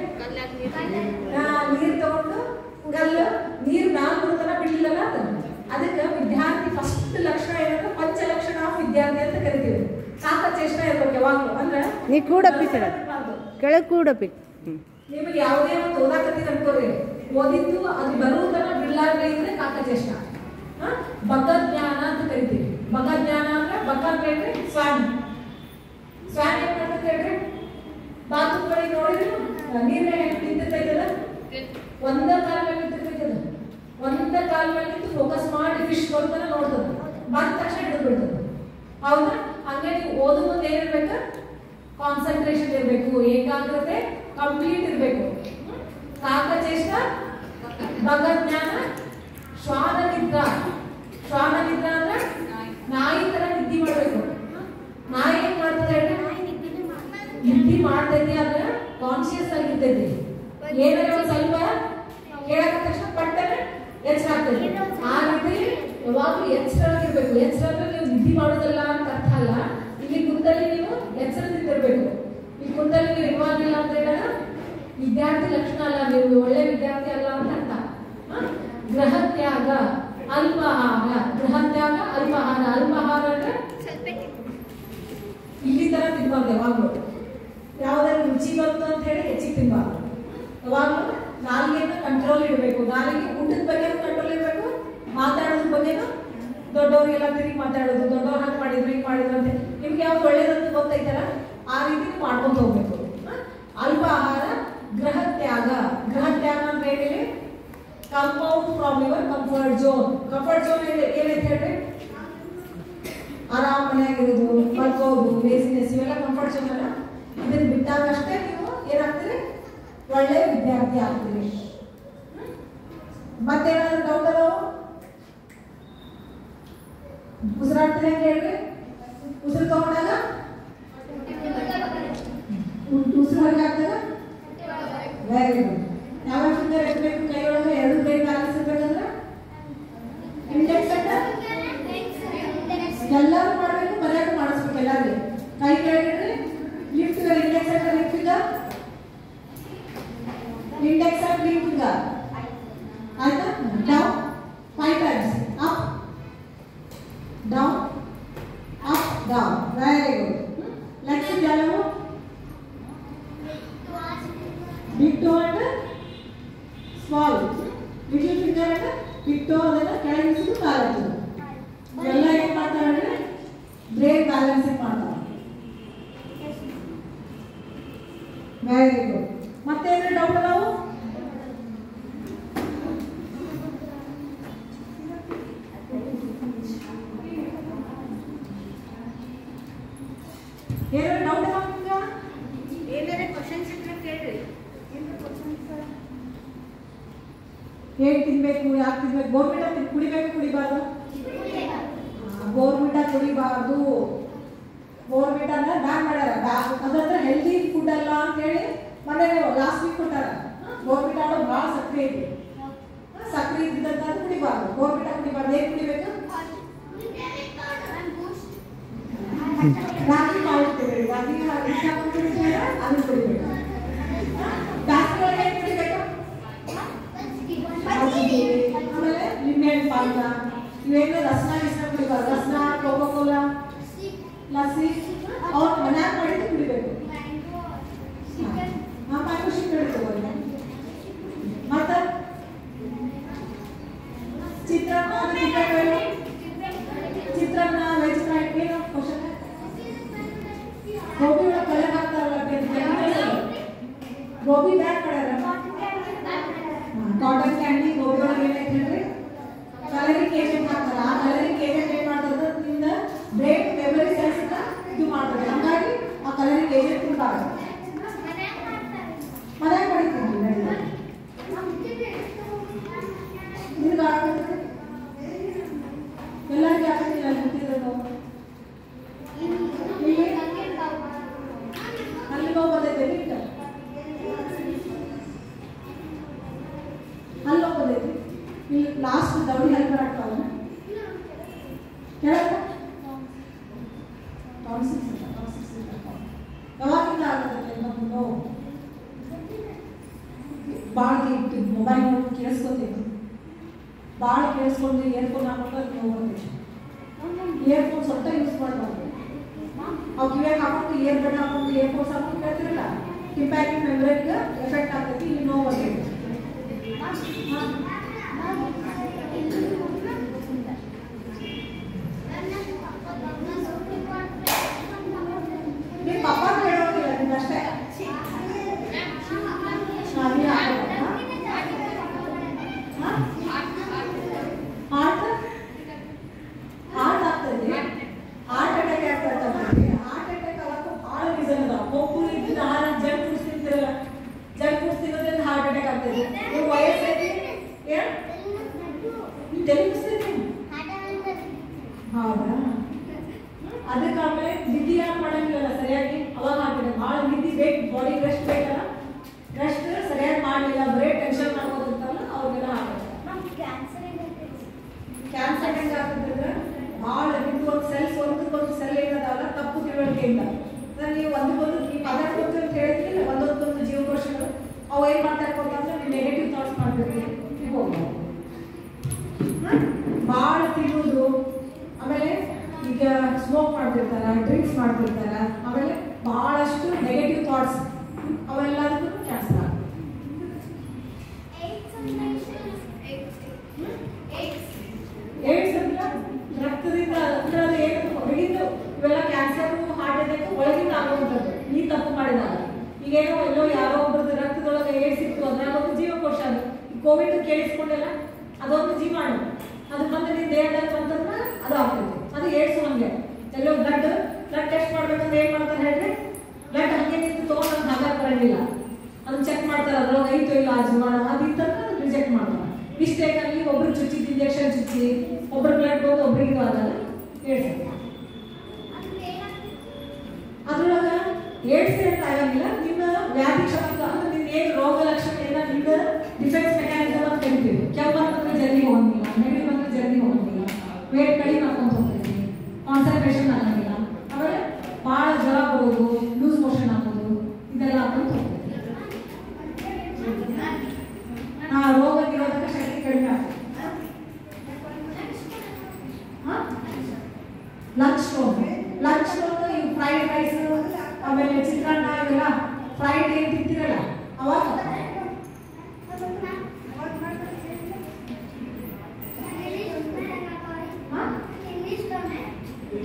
A: ನೀರು ತಗೊಂಡು ಗಲ್ಲು ನೀರು ಮ್ಯಾಲ ಬರುತ್ತಲ್ಲ ಬಿಡ್ಲಿಲ್ಲ ಅದಕ್ಕೆ ವಿದ್ಯಾರ್ಥಿ ಫಸ್ಟ್ ಲಕ್ಷಣ ಏನಂದ್ರೆ ಪಂಚಲಕ್ಷಣ ಆಫ್ ವಿದ್ಯಾರ್ಥಿ ಅಂತ ಕರಿತೀವಿ. ಸಾಕಚೇಷ್ಟ ಇರ್ಬೇಕು ಯಾವಾಗಲೂ. ಅಂದ್ರೆ
B: ನೀ ಕೂಡ ಕೆಳಗೆ ಕೂಡ
A: ನಿಮಗೆ ಯಾವುದೇ ಒಂದು ಓದಾಕತ್ತೀರಿ ಅನ್ಕೋರಿ, ಓದಿದ್ದು ಅದು ಬರುವುದನ್ನ ಬಿಡ್ಲಾರ್ದೆ ಇದ್ರೆ ಕಾಕಚೇಷ್ಟ. ಬಕಜ್ಞಾನ ಅಂತ ಕರಿತೀವಿ. ಬಕಜ್ಞಾನ ಅಂದ್ರೆ ಬಕ ಅಂತ ಹೇಳ್ರಿ ಸ್ವಾನ್. ಸ್ವಾನ್ ಏನ್ ಮಾಡ್ತದೆ ಹೇಳ್ರಿ, ಬಾತ್ರೂಮ್ ಬಳಿ ನೋಡಿದ್ರು ನೀರ್ನ ಹೆಂಗ್ ನಿಂತಿರ್ತೈತದ, ಒಂದ ಕಾಲ ಮೇಲೆ ನಿಂತಿರ್ತೈತದ, ಒಂದ ಕಾಲ ಮೇಲೆ ನಿಂತು ಫೋಕಸ್ ಮಾಡಿ ಫಿಶ್ ಬರ್ತದ ನೋಡ್ತದ, ಬಂದ ತಕ್ಷಣ ಹಿಡಿದು ಬಿಡ್ತದ. ಹೌದಾ? ಹಂಗೆ ನೀವು ಓದು ಮುಂದೆ ಏನಿರ್ಬೇಕ, ಕಾನ್ಸಂಟ್ರೇಷನ್ ಇರಬೇಕು, ಏಕಾಗ್ರತೆ ಕಂಪ್ಲೀಟ್ ಇರಬೇಕು. ಕಾಕಚೇಷ್ಟ, ಬಕಜ್ಞಾನ, ಶ್ವಾನ ನಿದ್ರಾ. ಶ್ವಾನ ನಿದ್ರಾ ಅಂದ್ರೆ ನಾಯಿ ತರ ನಿದ್ದೆ ಮಾಡ್ಬೇಕು. ನಾಯಿ ಏನ್ ಮಾಡ್ತದೆ ಹೇಳಿ, ನಿದ್ದೆ ಮಾಡ್ತೈತಿ ಅಂದ್ರೆ ಕಾನ್ಶಿಯಸ್ ಆಗಿರ್ತೈತಿ. ಏನಾರ ಒಂದ್ ಸ್ವಲ್ಪ ಕೇಳಕ ತಕ್ಷಣ ಪಟ್ಟನೆ ಎಚ್ಚರ ಆಗ್ತೈತಿ. ಆ ರೀತಿ ಯಾವಾಗ್ಲೂ ಎಚ್ಚರವಾಗಿರ್ಬೇಕು. ಎಚ್ಚರ ಅಂದ್ರೆ ನೀವು ನಿದ್ದೆ ಮಾಡೋದಲ್ಲ ಅಂತ ಅರ್ಥ ಅಲ್ಲ. ಇಲ್ಲಿ ಕುಂತಲ್ಲಿ ನೀವು ಎಚ್ಚರದಿಂದಿರ್ಬೇಕು. ಈ ಕುಂತಲ್ಲಿ ನೀವು ಇವಾಗಿಲ್ಲ ಅಂತ ಹೇಳಿದ್ರೆ ವಿದ್ಯಾರ್ಥಿ ಲಕ್ಷಣ ಅಲ್ಲ, ನೀವು ಒಳ್ಳೆ ವಿದ್ಯಾರ್ಥಿ ಅಲ್ಲ ಅಂತ ಅರ್ಥ. ಗ್ರಹತ್ಯಾಗ, ಅಲ್ಪಾಹಾರ. ಗ್ರಹತ್ಯಾಗ, ಅಲ್ಪಾಹಾರ. ಅಲ್ಪಾಹಾರ ಅಂದ್ರೆ ಇಲ್ಲಿ ತರ ತಿನ್ಬಾರ್ದು ಯಾವಾಗ್ಲೂ. ಯಾವ್ದಾದ್ರು ರುಚಿ ಬಂತು ಅಂತ ಹೇಳಿ ಹೆಚ್ಚಿಗೆ ತಿನ್ಬಾರ್ದು. ಯಾವಾಗ್ಲೂ ನಾಲಿಗೆನ ಕಂಟ್ರೋಲ್ ಇಡಬೇಕು. ನಾಲಿಗೆ ಊಟದ ಬಗ್ಗೆ ಕಂಟ್ರೋಲ್ ಇರಬೇಕು, ಮಾತಾಡೋದ್ರ ಬಗ್ಗೆನೂ ದೊಡ್ಡವ್ರಿಗೆಲ್ಲ ತಿರುಗಿ ಮಾತಾಡೋದು, ದೊಡ್ಡವ್ರು ಹಂಗೆ ಮಾಡಿದ್ರು ಹಿಂಗೆ ಮಾಡಿದ್ರು ಅಂತ ನಿಮ್ಗೆ ಯಾವ್ದು ಒಳ್ಳೇದಂತ ಗೊತ್ತೈತಲ್ಲ ಆ ರೀತಿ ಮಾಡ್ಕೊಂಡು ಹೋಗ್ಬೇಕು. ಅಲ್ಪಾಹಾರ, ಗೃಹತ್ಯಾಗ. ಗೃಹತ್ಯಾಗ ಅಂದ್ರೆ ಏನಿದೆ, compound from your comfort zone. Comfort zone ಏನೈತೆ ಹೇಳ್ರಿ, ಆರಾಮ್ ಮನೆಯಾಗಿರೋದು, ಮಲ್ಕೋದು, ಲೇಸಿನೆಸ್, ಇವೆಲ್ಲ ಕಂಫರ್ಟ್ ಝೋನ್ ಅಲ್ಲ. ಇದನ್ನ ಬಿಟ್ಟಾಗಷ್ಟೇ ನೀವು ಏನಾಗ್ತೀರಿ, ಒಳ್ಳೆ ವಿದ್ಯಾರ್ಥಿ ಆಗ್ತೀರಿ. ಮತ್ತೇನಾದ್ರು ಡೌಟ್ ಅದಾವ? ಉಸಿರಾಡ್ತೀರಿ ಅಂತ ಹೇಳ್ರಿ. ಉಸಿರು ತಗೊಂಡಾಗ ಉಸಿರು ಹೊರಗೆ ಹಾಕ್ದಾಗ ವೆರಿ ಗುಡ್. ಯಾವ ಫಿಂಗರ್ ಎಷ್ಟಬೇಕು ಕೈ ಒಳಗೆ, ಎರಡು ಕೈ ಬ್ಯಾಲೆನ್ಸ್ ಇರ್ಬೇಕಂದ್ರೆ ಇಂಡೆಕ್ಸ್ ಎಲ್ಲರೂ ಮಾಡಬೇಕು, ಮರ್ಯಾದೆ ಮಾಡಿಸ್ಬೇಕು ಎಲ್ಲರಿಗೆ. ಕೈ ಕೆಳಗಿಡ್ರಿ, lift your index and lift finger, index and lift finger. ಆಯ್ತಾ? Down 5 times, up down, up down. Very good. Next ಕೆಲವು big toe and small. Little finger and big toe ಅದನ್ನ ಕೆಳಗಿಳಿಸಿದ್ದು ಕಾಲತ್ತು ಎಲ್ಲ ಏನ್ ಮಾಡ್ತಾರೆ, ಬ್ರೇಕ್ ಬ್ಯಾಲೆನ್ಸಿಂಗ್ ಮಾಡ್ತಾರೆ. Very good. ಮತ್ತೇನು ಡೌಟ್ ಅದಾವು? ಏನು ಡೌಟ್ ಅದಾವ ನಿಮ್ಗೆ?
B: ಏನಾರ ಕ್ವಶನ್ಸ್ ಇದ್ರೆ ಕೇಳ್ರಿ.
A: ಹೇಗೆ ತಿನ್ಬೇಕು, ಯಾಕೆ ತಿನ್ಬೇಕು, ಬೋರ್ಮಿಟ ಕುಡಿಬೇಕು ಕುಡಿಬಾರ್ದು? ಬೋರ್ಮಿಟ ಕುಡಿಬಾರ್ದು. ಬೋರ್ಮಿಟ ಅಂದ್ರೆ ಬ್ಯಾನ್ ಮಾಡ್ಯಾರ. ಅದಂದ್ರೆ ಹೆಲ್ದಿ ಫುಡ್ ಅಲ್ಲ ಅಂತ ಹೇಳಿ ಮೊನ್ನೆ ಲಾಸ್ಟ್ ವೀಕ್ ಕೊಟ್ಟಾರ. ಬೋರ್ಮಿಟ ಅನ್ನೋದು ಭಾಳ ಸಕ್ಕರೆ ಇದೆ. ಸಕ್ಕರೆ ಇದ್ದಂತ ಕುಡಿಬಾರ್ದು. ಬೋರ್ಮಿಟ ಕುಡಿಬಾರ್ದು. ಏನು ಕುಡಿಬೇಕು? ರಾಗಿ ಮಾಡಿರ್ತೀವಿ, ರಾಗಿ ಅದನ್ನು ಕುಡಿಬೇಕು. ಬ್ಯಾಸ್ಗೆ ಒಳಗೆ ಏನು ಕುಡಿಬೇಕು? ಆಮೇಲೆ ನಿಂಬೆಹಣ್ಣು ಪಾಕ, ಇವೇನು ರಸ್ನ ಗಿಸ್ನ ಕುಡಿಬಾರ್ದು. ರಸ್ನ, ಕೋಕೋ ಕೋಲಾ, ಲಸ್ಸಿ ಅವ್ರು ಮನ್ಯಾಗ ಮಾಡಿದ್ದು ಕುಡಿಬೇಕು. ಮ್ಯಾಂಗೋ ಶೇಕ್ ತಗೋರಿ. ಮತ್ತೆ ಚಿತ್ರಾನ್ನ, ಚಿತ್ರಾನ್ನ ವೆಜ್ ಫ್ರೈ. ಏನು ಕ್ವಶನ್? ಗೋಬಿ ಒಳಗೆ ಕಲರ್ ಹಾಕ್ತಾರಲ್ಲ, ಗೋಬಿ ಬ್ಯಾನ್ ಮಾಡ್ಯಾರ. ಕಾಟನ್ ಕ್ಯಾಂಡಿ ಗೋಬಿ ಒಳಗೆ ಏನೈತೆ ಹೇಳ್ರಿ, ಕಲರಿಂಗ್ ಏಜೆಂಟ್ ಹಾಕ್ತಾರೆ. ಆ ಕಲರಿಂಗ್ ಏಜೆಂಟ್ ಏನ್ ಮಾಡ್ತದೆ, ನಿಮ್ದ ಬ್ರೈನ್ ಮೆಮೊರಿ ಸೆಲ್ಸ್ ಇದು ಮಾಡ್ತದೆ. ಹಂಗಾಗಿ ಆ ಕಲರಿಂಗ್ ಏಜೆಂಟ್ ತಿನ್ಬಾರ್ದು. ಮನ್ಯಾಗ ಮಾಡಿದ್ದೀನಿ ನಿಮ್ಗೆ ಆಗತ್ತೆ, ಎಲ್ಲರಿಗೂ ಆಗತ್ತೆ. ಅಲ್ಲಿ ಗೊತ್ತಿರೋದು ಅಲ್ಲಿ ಹೋಗೋದೈತೆ, ಇಲ್ಲ ಅಲ್ಲಿ ಹೋಗೋದೈತಿ. ಇಲ್ಲಿ ಲಾಸ್ಟ್ ದೌಡಿ ಅಲ್ಲಿ ಬರಾಕ್ತಾವಲ್ಲ ಕೇಳಕ್ಕ ಯಾವಾಗಿಂದ ಆಗತ್ತೆ ನೋವು? ಭಾಳ ಮೊಬೈಲ್ ನೋಡಿ ಕೇಳಿಸ್ಕೊತೈತಿ, ಭಾಳ ಕೇಳಿಸ್ಕೊಂಡು ಇಯರ್ಫೋನ್ ಹಾಕೊಂಡು ಹೋಗ್ತೈತಿ. ಇಯರ್ಫೋನ್ ಸ್ವಲ್ಪ ಯೂಸ್ ಮಾಡಬಾರ್ದು. ಅವು ಕಿವಿಯಾಗ ಹಾಕೊಂಡು ಇಯರ್ಬಡ್ ಹಾಕೊಂಡು ಇಯರ್ಫೋನ್ಸ್ ಹಾಕೊಂಡು ಕೇಳ್ತಿರಲ್ಲ, ಇಂಪ್ಯಾಕ್ಟಿಂಗ್ ಮೆಮೊರಿಗೆ ಎಫೆಕ್ಟ್ ಆಗ್ತೈತಿ, ಇಲ್ಲಿ ನೋವು ಬರ್ತೈತಿ. ನೀವು ಪಪ್ಪ ಕೇಳೋದಿಲ್ಲ, ನಿಮ್ಗಷ್ಟೇ ಹಾರ್ಟ್ ಆಗ್ತದೆ. ಹಾರ್ಟ್ ಅಟ್ಯಾಕ್ ಯಾಕೆ ಬರ್ತದೆ? ಹಾರ್ಟ್ ಅಟ್ಯಾಕ್ ಆಗಕ್ಕೆ ಭಾಳ ರೀಸನ್ ಅದಾವ. ಕೊಬ್ಬು ಇದ್ದಿದ್ದ ಆಹಾರ ಜಂಕ್ ಫುಡ್ಸ್ ತಿಂತಿರಲ್ಲ, ಜಂಕ್ ಫುಡ್ಸ್ ತಿನ್ನೋದ್ರಿಂದ ಹಾರ್ಟ್ ಅಟ್ಯಾಕ್ ಆಗ್ತದೆ. ನೀವು ವಯಸ್ಸೈತಿ ತೆಲುಗಿಸ್ತೀನಿ. ಹೌದಾ? ಅದಕ್ಕೆ ಆಮೇಲೆ ನಿದ್ದೆ ಯಾಕೆ ಮಾಡಂಗಿಲ್ಲ ಸರಿಯಾಗಿ, ಅವಾಗ ಆಗ್ತದೆ. ಭಾಳ ನಿದ್ದೆ ಬೇಕು, ಬಾಡಿಗೆ ರೆಸ್ಟ್ ಬೇಕಲ್ಲ, ರೆಸ್ಟ್ ಸರಿಯಾಗಿ ಮಾಡಲಿಲ್ಲ, ಬರೀ ಟೆನ್ಷನ್ ಮಾಡ್ಬೋದಿರ್ತಲ್ಲ, ಅವ್ರಿಗೆಲ್ಲ ಆಗ್ತದೆ. ಕ್ಯಾನ್ಸರ್ ಹೆಂಗೆ ಆಗ್ತದೆ? ಭಾಳ ನಿಮ್ದು ಒಂದು ಸೆಲ್ಸ್ ಒಂದಕ್ಕೊಂದು ಸೆಲ್ ಏನದಾವಲ್ಲ ತಪ್ಪು ತಿಳುವಳಿಕೆಯಿಂದ ನೀವು ಒಂದಕ್ಕೊಂದು ಈ ಪದಾರ್ಥ ಅಂತ ಹೇಳಿದ್ರೆ ಒಂದೊಂದೊಂದು ಜೀವಕೋಶಗಳು ಅವು ಏನು ಮಾಡ್ತಾ ಇರ್ಬೋದಂದ್ರೆ ನೀವು ನೆಗೆಟಿವ್ ಥಾಟ್ಸ್ ಮಾಡ್ಬೇಕು. ಭಾಳ ತಿನ್ನೋದು, ಆಮೇಲೆ ಈಗ ಸ್ಮೋಕ್ ಮಾಡ್ತಿರ್ತಾರ, ಡ್ರಿಂಕ್ಸ್ ಮಾಡ್ತಿರ್ತಾರ, ಆಮೇಲೆ ಭಾಳಷ್ಟು ನೆಗೆಟಿವ್ ಥಾಟ್ಸ್ ಅವೆಲ್ಲದಕ್ಕೂ ಕ್ಯಾನ್ಸರ್ ಆಗ್ತದೆ. ಏಡ್ಸ್ ಅಂತ ರಕ್ತದಿಂದ ಏನು ಹೊರಗಿಂದ ಇವೆಲ್ಲ ಕ್ಯಾನ್ಸರ್, ಹಾರ್ಟ್ ಅಟ್ಯಾಕ್ ಒಳಗಿಂದ ಆಗುವಂಥದ್ದು ಈ ತಪ್ಪು ಮಾಡಿದಾಗ. ಈಗೇನೋ ಎಲ್ಲೋ ಯಾರೋ ಒಬ್ಬರದ್ದು ರಕ್ತದೊಳಗೆ ಏಡ್ಸ್ ಇತ್ತು, ಅದ್ರಾಗ ಒಂದು ಜೀವಕೋಶ ಅದು ಕೋವಿಡ್ ಕೇಳಿಸ್ಕೊಂಡಿಲ್ಲ, ಅದೊಂದು ಜೀವಾಣು ಅದು ಬಂದು ನಿಮ್ಮ ದೇಹದಲ್ಲಿ ಬಂತಂದ್ರೆ ಅದು ಆಗ್ತದೆ, ಅದು ಏಡ್ಸು. ಹಂಗೆ ಎಲ್ಲೋ ಬ್ಲಡ್ ಟೆಸ್ಟ್ ಮಾಡ್ಬೇಕಂದ್ರೆ ಏನು ಮಾಡ್ತಾರೆ ಹೇಳಿದ್ರೆ, ಬ್ಲಡ್ ಹಂಗೆ ನಿಂತು ತೊಗೊಂಡು ನಮ್ಗೆ ಹಾಕಕ್ಕೆ ಬರೋಂಗಿಲ್ಲ, ಅದನ್ನ ಚೆಕ್ ಮಾಡ್ತಾರೆ, ಅದ್ರೊಳಗೆ ಐತೋ ಇಲ್ಲ ಆ ಜೀವಾಣು, ಅದು ಇತ್ತಂದ್ರೆ ಅದು ರಿಜೆಕ್ಟ್ ಮಾಡ್ತಾರೆ. ಮಿಸ್ಟೇಕಲ್ಲಿ ಒಬ್ರು ಚುಚ್ಚಿದ್ದು ಇಂಜೆಕ್ಷನ್ ಚುಚ್ಚಿ ಒಬ್ಬರು ಬ್ಲಡ್ ಹೋಗಿ ಒಬ್ರಿಗೆ ಅದಲ್ಲ ಏಡ್ಸ್. ಅದ್ರೊಳಗೆ ಏಡ್ಸ್ ಅಂತ ಆಗಂಗಿಲ್ಲ, ನಿಮ್ಮ ವ್ಯಾಧಿ ಕ್ಷಮತೆ ಅಂದ್ರೆ ನಿನ್ನ ಏನು ರೋಗ ಲಕ್ಷಣ ಏನ ನಿನ್ನ ಡಿಫೆನ್ಸ್ ಮೆಕ್ಯಾನಿಸಮ್ ಅಂತ ಕರಿತೀವಿ. ಕೆಮ್ಮು ಬಂದ್ರೆ ಜಲ್ದಿ ಹೋಗಂಗಿಲ್ಲ, ನೆಗಡಿ ಬಂದ್ರೆ ಜಲ್ದಿ ಹೋಗಂಗಿಲ್ಲ, ವೇಟ್ ಕಡಿಮೆ ಮಾಡ್ಕೊಂಡು ಹೋಗ್ತೀವಿ, ಕಾನ್ಸಂಟ್ರೇಷನ್ ಆಗಂಗಿಲ್ಲ, ಆಮೇಲೆ ಭಾಳ ಜ್ವರ ಬರೋದು, ಲೂಸ್ ಮೋಷನ್ ಆಗೋದು, ಇದೆಲ್ಲ ಹಾಕೊಂಡು ಹೋಗ್ತೀವಿ. ರೋಗ ನಿರೋಧಕ ಶಕ್ತಿ ಕಡಿಮೆ ಆಗ್ತದೆ. ಲಂಚ್ ಸ್ಟೋನ್ ಇವು ಫ್ರೈಡ್ ರೈಸ್, ಆಮೇಲೆ ಚಿತ್ರಾನ್ನ, ಇವೆಲ್ಲ ಫ್ರೈಡ್ ಏನು ತಿಂತಿರಲ್ಲ ಅವಾಗ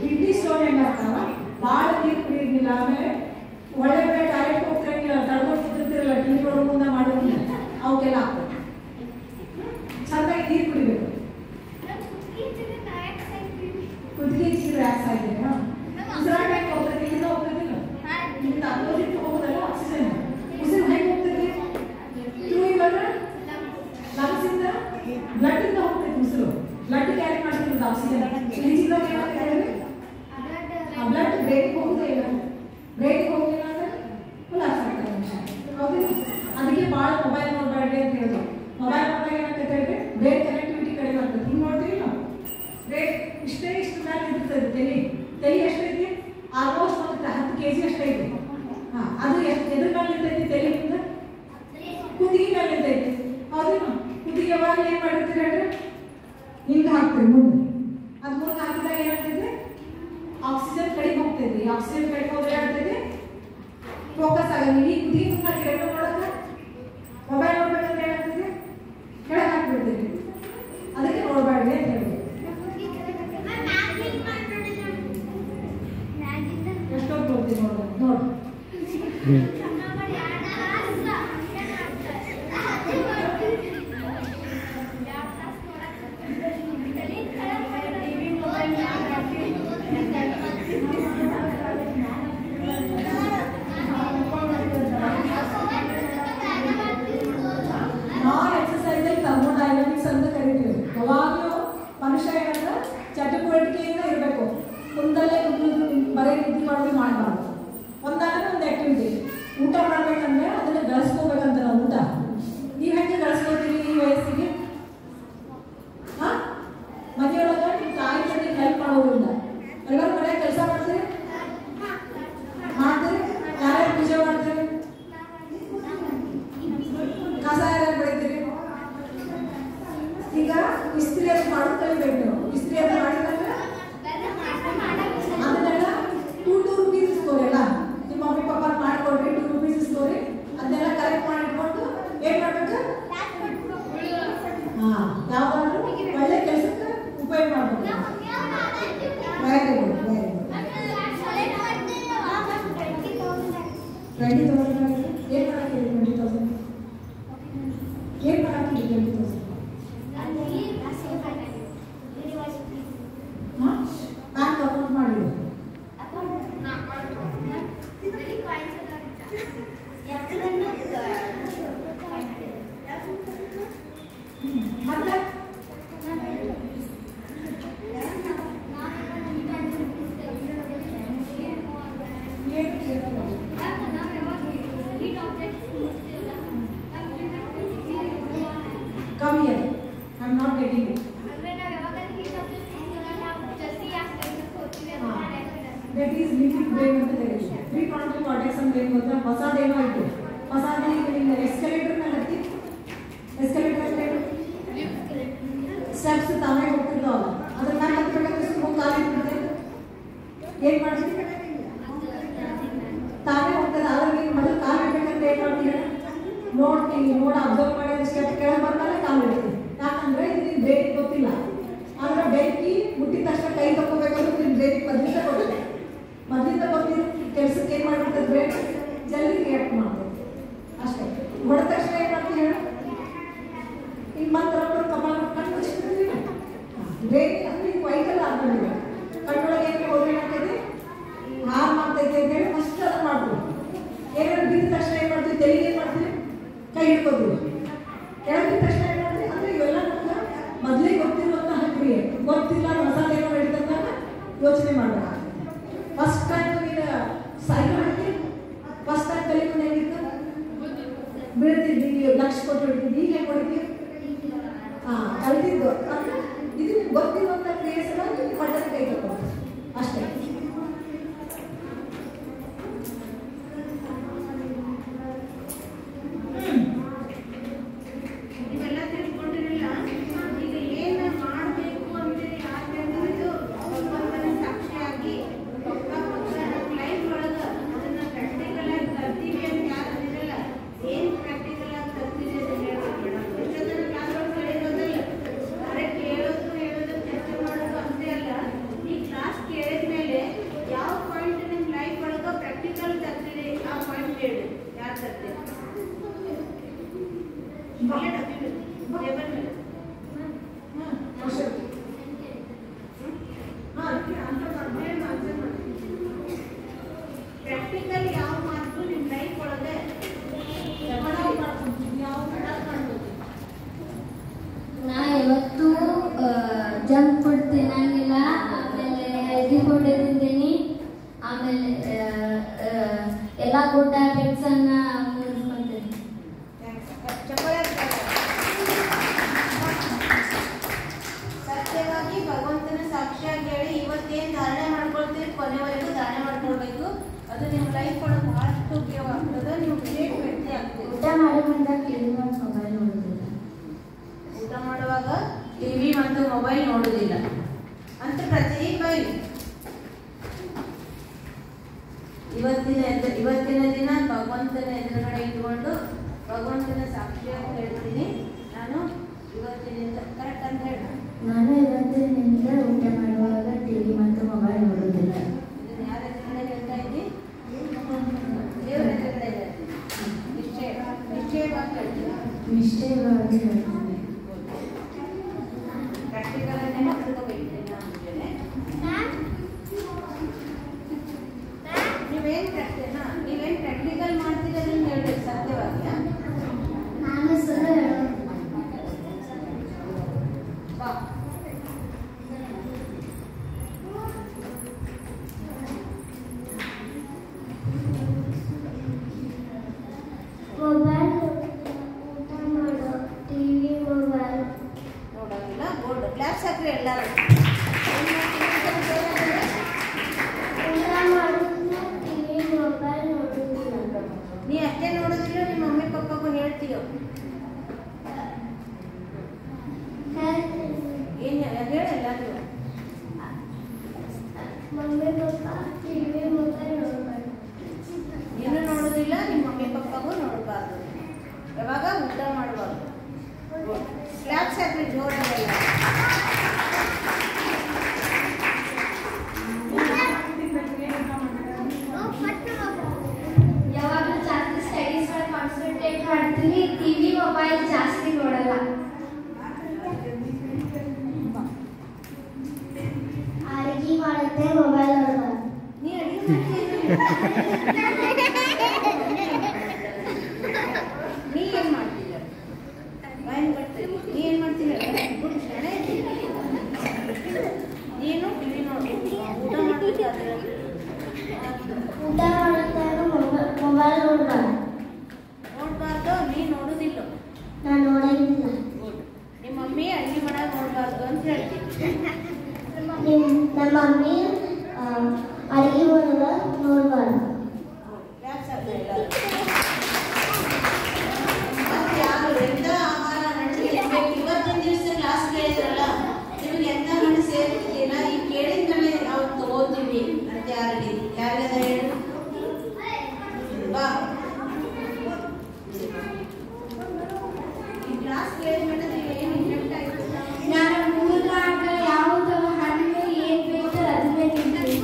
A: ಕಿಡ್ನಿ ಸ್ಟೋನ್ ಹೆಂಗಾಗ್ತಾವ, ಭಾಳ ನೀರು ಕುಡಿಯೋದಿಲ್ಲ, ಆಮೇಲೆ ಒಳ್ಳೆ ಒಳ್ಳೆ ಟಾಯ್ಲೆಟ್ ಹೋಗ್ತಿರಂಗಿಲ್ಲ, ತಡ್ಕೊಂಡು ಕುದಿರ್ತಿರಲ್ಲ, ಟಿ ವಿ ಒಳಗೆ ಮುಂದೆ ಮಾಡೋದಿಲ್ಲ, ಅವಕ್ಕೆಲ್ಲ ಆಗ್ತದೆ. ಚೆನ್ನಾಗಿ ನೀರು ಕುಡಿಬೇಕು. ಕುದಿಗೆ ರಿಯಾಕ್ಸ್ ಆಗಿದೆಯಾ? ಉಸಿರಾಟಕ್ಕೆ ಹೋಗ್ತದೆ, ಇಲ್ಲಿಂದ ಹೋಗ್ತದಿಲ್ಲ, ಇಲ್ಲಿಂದ ಅಪೋಸಿಟ್ ಹೋಗೋದಲ್ಲ ಆಕ್ಸಿಜನ್. ಉಸಿರು ಹೇಗೆ ಹೋಗ್ತದೆ? ಥ್ರೂ ಇವಾಗ ಲಂಗ್ಸಿಂದ ಬ್ಲಡ್ ಇಂದ ಹೋಗ್ತೈತೆ ಉಸಿರು, ಬ್ಲಡ್ ಕ್ಯಾರಿ ಮಾಡ್ತಿರೋದು ಆಕ್ಸಿಜನ್. ಈಜಿದಾಗ ಏನಾಗ್ತದೆ? ಆ ಬ್ಲಡ್ ಬ್ರೈನ್ಗೆ ಹೋಗುದೇ ಇಲ್ಲ, ಬ್ರೈನ್ಗೆ ಹೋಗಿಲ್ಲ ಅಂದ್ರೆ ಫುಲ್ ಆಗ್ತದೆ ಮನುಷ್ಯ. ಹೌದಿಲ್ಲ? ಅದಕ್ಕೆ ಭಾಳ ಮೊಬೈಲ್ ನೋಡಬೇಡ್ರಿ ಅಂತ ಹೇಳಿದ್ರು. ಮೊಬೈಲ್ ನೋಡಿದಾಗ ಏನಾಗ್ತೈತೆ ಹೇಳಿದ್ರೆ ಬ್ರೈನ್ ಕನೆಕ್ಟಿವಿಟಿ ಕಡಿಮೆ ಆಗ್ತದೆ. ಹಿಂಗೆ ನೋಡ್ತೀವಿ ನಾವು, ಬ್ರೈನ್ ಇಷ್ಟು ಮೇಲೆ ಇರ್ತದೆ, ತಲೆ ಎಷ್ಟೈತಿ? ಆಲ್ಮೋಸ್ಟ್ ಒಂದು 10 kg ಅಷ್ಟೈತಿ. ಅದು ಎದ್ರ ಮೇಲೆ ನಿಂತೈತಿ? ತಲೆಯಿಂದ ಕುದಿಗೆ ಮೇಲೆ ನಿಂತೈತಿ. ಹೌದೇನು? ಕುದಿಗೆ ಯಾವಾಗ ಏನು ಮಾಡಿರ್ತೀರಿ ಹೇಳ್ರಿ, ಹಿಂಗೆ ಹಾಕ್ತೀವಿ ಮುಂದೆ. ಅದು ಮುಂದೆ ಹಾಕಿದಾಗ ಏನಾಗ್ತೈತಿ? ಆಕ್ಸಿಜನ್ ಕಡಿಮೆ ಹೋಗ್ತೈತಿ. ಆಕ್ಸಿಜನ್ ಕಡಿಮೆ ಹೋದ್ರೆ ಏನಾಗ್ತೈತಿ? ಫೋಕಸ್ ಆಗಲ್ಲ. ಈ ಕುದಿಗೆ ಮುಂದೆ ಹಾಕಿ ಮಾಡೋಕೆ ಮೊಬೈಲ್ ನೋಡ್ಬೇಕಂದ್ರೆ ಏನಾಗ್ತೈತಿ? ಕೆಳಗೆ ಹಾಕ್ಬಿಡ್ತೀವಿ. ಅದಕ್ಕೆ ನೋಡಬೇಡ್ರಿ ಅಂತ ಹೇಳಿ. ಎಷ್ಟೊಂದು ನೋಡ್ತೀವಿ ನೋಡಿ. Here I am not getting it. That is linking brain ಅಂತ ಹೇಳಿದ್ರು. ಪ್ರೀ ಫ್ರಂಟಲ್ ಕಾರ್ಟೆಕ್ಸ್ ಅಂತ ಏನು ಗೊತ್ತಾ, ಹೊಸದೇನೋ ಆಯಿತು. ಹೊಸದೇ ಈಗ ಎಸ್ಕಲೇಟರ್ ಮೇಲೆ ಹತ್ತಿ, ಎಸ್ಕಲೇಟರ್ ಮೇಲೆ ಸ್ಟೆಪ್ಸ್ ತಾವೇ ಹೋಗ್ತಿರ್ತಾವಲ್ಲ, ಅದ್ರ ಮೇಲೆ ಹತ್ಬೇಕಾದ್ರೆ ಸುಮ್ಮನೆ ಕಾಲು ಇಟ್ಬಿಡ್ತೇವೆ. ಏನು ಮಾಡ್ತೀವಿ, ತಾವೇ ಹೋಗ್ತದೆ. ಆದ್ರೆ ಮೊದಲು ಕಾಲು ಇಡ್ಬೇಕಂದ್ರೆ ಏನು ಮಾಡ್ತೀವಿ, ನೋಡ್ತೀವಿ, ಅಬ್ಸರ್ವ್ ಮಾಡಿ ಸ್ಟೆಪ್ ಕೆಳಗೆ ಬಂದಾಗ ಕಾಲು ಇಡ್ತೀವಿ. ಯಾಕಂದ್ರೆ ಇದು ನಿನ್ನ ಬ್ರೈನ್ ಗೊತ್ತಿಲ್ಲ. ಆದ್ರೆ ಬೆಂಕಿ ಮುಟ್ಟಿದ ತಕ್ಷಣ ಕೈ ತಗೋಬೇಕಂದ್ರೆ ನಿನ್ನ ಬ್ರೈನ್ ಮೊದಲಿಂದ ಗೊತ್ತಿದೆ. ಮೊದಲಿಂದ ಗೊತ್ತಿರೋ ಕೆಲಸಕ್ಕೆ ಏನು ಮಾಡಿರ್ತದೆ ಬ್ರೈನ್, ಜಲ್ದಿ ರಿಯಾಕ್ಟ್ ಮಾಡ್ತದೆ ಅಷ್ಟೇ. ಹೊಡೆದ ತಕ್ಷಣ ಏನು ಮಾಡ್ತೀವಿ ಹೇಳು, ಈಗ ಮತ್ತೆ ಕಪಾಲ ಕಣ್ಣು ಮುಚ್ಚಿಬಿಡ್ತೀವಿ. ಬ್ರೈನ್ ಅಂದ್ರೆ ಈಗ ವೈಕಲ್ ಆಗ್ಬಿಟ್ಟಿದೆ. ಕಣ್ಣೊಳಗೆ ಏನು ಹೋದ್ರೆ ಏನಾಗ್ತದೆ, ಹಾಲು ಮಾಡ್ತೈತೆ ಅಂತ ಹೇಳಿ ಫಸ್ಟ್ ಅದನ್ನು ಮಾಡ್ತೀವಿ. ಏನಾದ್ರು ಬಿದ್ದ ತಕ್ಷಣ ಏನು ಮಾಡ್ತೀವಿ, ತೆಲಿಗೆ ಏನು ಮಾಡ್ತೀವಿ, ಕೈ ಹಿಡ್ಕೋತೀವಿ. ಕೆಳಗಿದ ತಕ್ಷಣ ಏನು ಮಾಡ್ತೀವಿ, ಅಂದರೆ ಇವೆಲ್ಲ ನಮ್ಗೆ ಮೊದಲೇ ಗೊತ್ತಿರುವಂತಹ ಕ್ರಿಯೆ. ಗೊತ್ತಿಲ್ಲ ಹೊಸದೇನೋ ನಡೀತಂದಾಗ ಯೋಚನೆ ಮಾಡಬೇಕು. ಫಸ್ಟ್ ಟೈಮ್ ನೀನು ಸೈಕಲ್ ಹೊಡಿತೀವಿ, ಫಸ್ಟ್ ಟೈಮ್ ತಲೆ ಮುಂದೆ ಹೆಂಗಿತ್ತು, ಬೀಳ್ತಿದ್ವಿ, ಲಕ್ಷ ಕೊಟ್ಟು ಹೊಡಿತಿದ್ವಿ. ಈಗ ಹೆಂಗೆ ಹೊಡಿತೀವಿ, ಕಲ್ತಿದ್ದು ಅಂದರೆ ಇದು ಗೊತ್ತಿರುವಂಥ ಕ್ರಿಯೆ ಸಲುವಾಗಿ ನೀವು ಪಟ್ಟದ ಕೈ ತಗೊಳ್ತೀವಿ ಅಷ್ಟೇ.
B: ಇದೆಲ್ಲ ತಿಳ್ಕೊಂಡಿರಲಿಲ್ಲ. ಈಗ ಏನು ಮಾಡಬೇಕು ಅಂದರೆ ಯಾಕೆ ಸಾಕ್ಷಿಯಾಗಿ ಲೈಫ್ ಒಳಗೆ ಅದನ್ನು ಪ್ರಾಕ್ಟಿಕಲ್ ಆಗಿ ತರ್ತೀವಿ ಅಂತ ಯಾರು ಇರಲ್ಲ. ಏನು ಪ್ರಾಕ್ಟಿಕಲ್ ಆಗಿ ತರ್ತೀವಿ ಅಂತ ಹೇಳ್ಬೇಕು ಮೇಡಮ್. ಎಷ್ಟೊಂದು ಕ್ಲಾಸ್ ಒಳಗೆ ಕಲಿಯೋದಲ್ಲ, ಅರೆ ಕೇಳೋದು ಹೇಳೋದು ಚರ್ಚೆ ಮಾಡೋದು ಅಷ್ಟೇ ಅಲ್ಲ. ಈ ಕ್ಲಾಸ್ ಕೇಳಿದ ಮೇಲೆ ಯಾವ ಪಾಯಿಂಟ್ ನಿಮ್ಮ ಲೈಫ್ ಒಳಗೆ ಪ್ರಾಕ್ಟಿಕಲ್ ತರ್ತೀರಿ, ಆ ಪಾಯಿಂಟ್ ಹೇಳಿ. ಯಾರು ತರ್ತೀರಿ ಪ್ರಾಕ್ಟಿಕಲ್ ಯಾವ ಮಾತು ನಿಮ್ಮ ಲೈಫ್ ಒಳಗೆ
C: ನಾ ಯಾವತ್ತೂ ಜಂಕ್ ಫುಡ್ ತಿನ್ನಂಗಿಲ್ಲ. ಆಮೇಲೆ ಹೆಲ್ದಿ ಫುಡ್ ತಿಂತೀನಿ. ಆಮೇಲೆ ಎಲ್ಲ ಗುಡ್ ಹ್ಯಾಬಿಟ್ಸ್ ಅನ್ನ ಮೂಡಿಸ್ಕೊಂತೀನಿ.
B: ಸತ್ಯವಾಗಿ ಭಗವಂತನ ಸಾಕ್ಷಿಯಾಗಿ ಹೇಳಿ ಇವತ್ತೇನು ಧಾರಣೆ ಮಾಡ್ಕೊಳ್ತೀರಿ ಕೊನೆವರೆಗೂ ಧಾರಣೆ ಮಾಡ್ಕೊಳ್ಬೇಕು. ಅದು ನಿಮ್ಮ ಲೈಫ್ ಒಳಗೆ ಬಹಳಷ್ಟು ಉಪಯೋಗ ಆಗ್ತದೆ. ನೀವು ಗ್ರೇಟ್ ವ್ಯಕ್ತಿ ಆಗ್ತೀವಿ.
C: ಊಟ ಮಾಡೋ ಮುಂದೆ ಟಿವಿ ಮತ್ತು ಮೊಬೈಲ್ ನೋಡೋದಿಲ್ಲ.
B: ಊಟ ಮಾಡುವಾಗ ಟಿವಿ ಮತ್ತು ಮೊಬೈಲ್ ನೋಡೋದಿಲ್ಲ ಅಂತ ಪ್ರತಿ ಬೈಲ್. ಇವತ್ತಿನ ದಿನ ಭಗವಂತನ ಎದುರುಗಡೆ ಇಟ್ಕೊಂಡು ಭಗವಂತನ ಸಾಕ್ಷಿಯಾಗಿ ಹೇಳ್ತೀನಿ. ನಾನು ಇವತ್ತಿನಿಂದ ಕರೆಕ್ಟ್ ಅಂತ ಹೇಳಿ,
C: ನಾನು ಇವತ್ತಿನಿಂದ ಊಟ ಮಾಡುವಾಗ ಟಿವಿ ಮತ್ತು ಮೊಬೈಲ್ ನೋಡೋದಿಲ್ಲ.
B: ಇದನ್ನು ಯಾರ ಎದುರುಗಡೆ ಹೇಳ್ತಾ ಇದ್ದಿ, ದೇವರ ಎದುರುಗಡೆ ಹೇಳ್ತೀನಿ. ನಿಶ್ಚಯವಾಗಿ ಹೇಳ್ತೀನಿ.
C: ನಿಶ್ಚಯವಾಗಿ ಹೇಳ್ತೀನಿ.
B: ಪ್ರಾಕ್ಟಿಕಲ್ ಅನ್ನೇ ತಿಳ್ಕೊಬೇಕು. ನೀವೇನು ಪ್ರಾಕ್ಟಿಕಲ್ ಮಾಡ್ತೀರಿ ಅದನ್ನು ಹೇಳ್ಬೇಕು ಸತ್ಯವಾಗಿ.
C: ನಾನು ಸುಳ್ಳು ಹೇಳೋದು.
B: ಬಾ
C: ಮೊಬೈಲ್ ಊಟ ಮಾಡೋ, ಟಿವಿ ಮೊಬೈಲ್
B: ನೋಡೋದಿಲ್ಲ. ಬೋರ್ಡ್ ಕ್ಲಾಸ್ ಹಾಕ್ರಿ ಎಲ್ಲರೂ.
C: ಊಟ ಮಾಡೋದು ಟಿವಿ ಮೊಬೈಲ್ ನೋಡೋದಿಲ್ಲ.
B: ನೀ ಅಷ್ಟೇ ನೋಡೋದಿಲ್ಲ, ನಿಮ್ಮ ಮಮ್ಮಿ ಪಪ್ಪಗೂ ಹೇಳ್ತೀಯೋ ಏನು ಹೇಳಲ್ಲ.
C: ಮಮ್ಮಿ ಪಪ್ಪ ಟಿವಿ ಮೊಬೈಲ್ ನೋಡ್ಬಾರ್ದು.
B: ನೀನು ನೋಡೋದಿಲ್ಲ, ನಿಮ್ಮ ಮಮ್ಮಿ ಪಪ್ಪಗೂ ನೋಡಬಾರ್ದು. ಯಾವಾಗ ಊಟ ಮಾಡಬಾರ್ದು. ಕ್ಲಾಪ್ಸ್ ಹಾಕ್ರಿ ಜೋರಾಗೆಲ್ಲ.
C: ಯಾವಾಗಲೂ ಜಾಸ್ತಿ ಸ್ಟಡೀಸ್ ಮೇಲೆ ಕಾನ್ಸಂಟ್ರೇಟ್ ಮಾಡ್ತೀನಿ. ಟಿವಿ ಮೊಬೈಲ್ ಜಾಸ್ತಿ ನೋಡಲ್ಲ. ಅಡುಗೆ ಮಾಡುತ್ತೆ, ಮೊಬೈಲ್ ನೋಡಬಾರ್ದು.
B: ನೀ ಅಡುಗೆ ಮಾಡ್ತೀಯ, ನೀ ಏನು ಮಾಡ್ತೀಯ, ಬಾಯಿನ ಬರ್ತೀವಿ. ನೀ ಏನು ಮಾಡ್ತೀಯ, ಗುಡ್ ಶಾಣೆ ಇದ್ದೀನಿ. ನೀನು ಟಿವಿ ನೋಡಿ ಊಟ ಮಾಡ್ಬೇಕಾದ್ರೆ
C: ಊಟ ಮಾಡುತ್ತಾಗ ಮೊಬೈಲ್ ನೋಡಬಾರ್ದು.
B: ನೋಡಬಾರ್ದು. ನೀ ನೋಡೋದಿಲ್ಲ.
C: ಮಮ್ಮಿ ಅಡುಗೆ ಮಾಡೋದ ನೋಡ್ಬಾರ್ದು.
B: ಇವತ್ತಿನ ದಿವಸ ಕ್ಲಾಸ್ ಕೇಳಿದ್ರಲ್ಲ, ನಿಮ್ಗೆ ಎಂತ ಮನೆ ಸೇರ್ತಿದ್ದೀರಾ, ಈ ಕೇಳಿದ ಮೇಲೆ ನಾವು ತಗೋತೀವಿ ಅಂತ ಯಾರಿಗದ ಹೇಳಿ ಬಾ. ಈ ಕ್ಲಾಸ್ ಕೇಳಿದ ಮೇಲೆ ನೀವು ಏನು ಇಂಟ್ರೆಸ್ಟ್ ಆಯ್ತು?
C: ನಾನು ಮೂರ್ನಾಗ ಯಾವುದು ಹಣ್ಣು ಏನ್ ಬೇಕು ಅದನ್ನೇ ತಿಂತೀನಿ.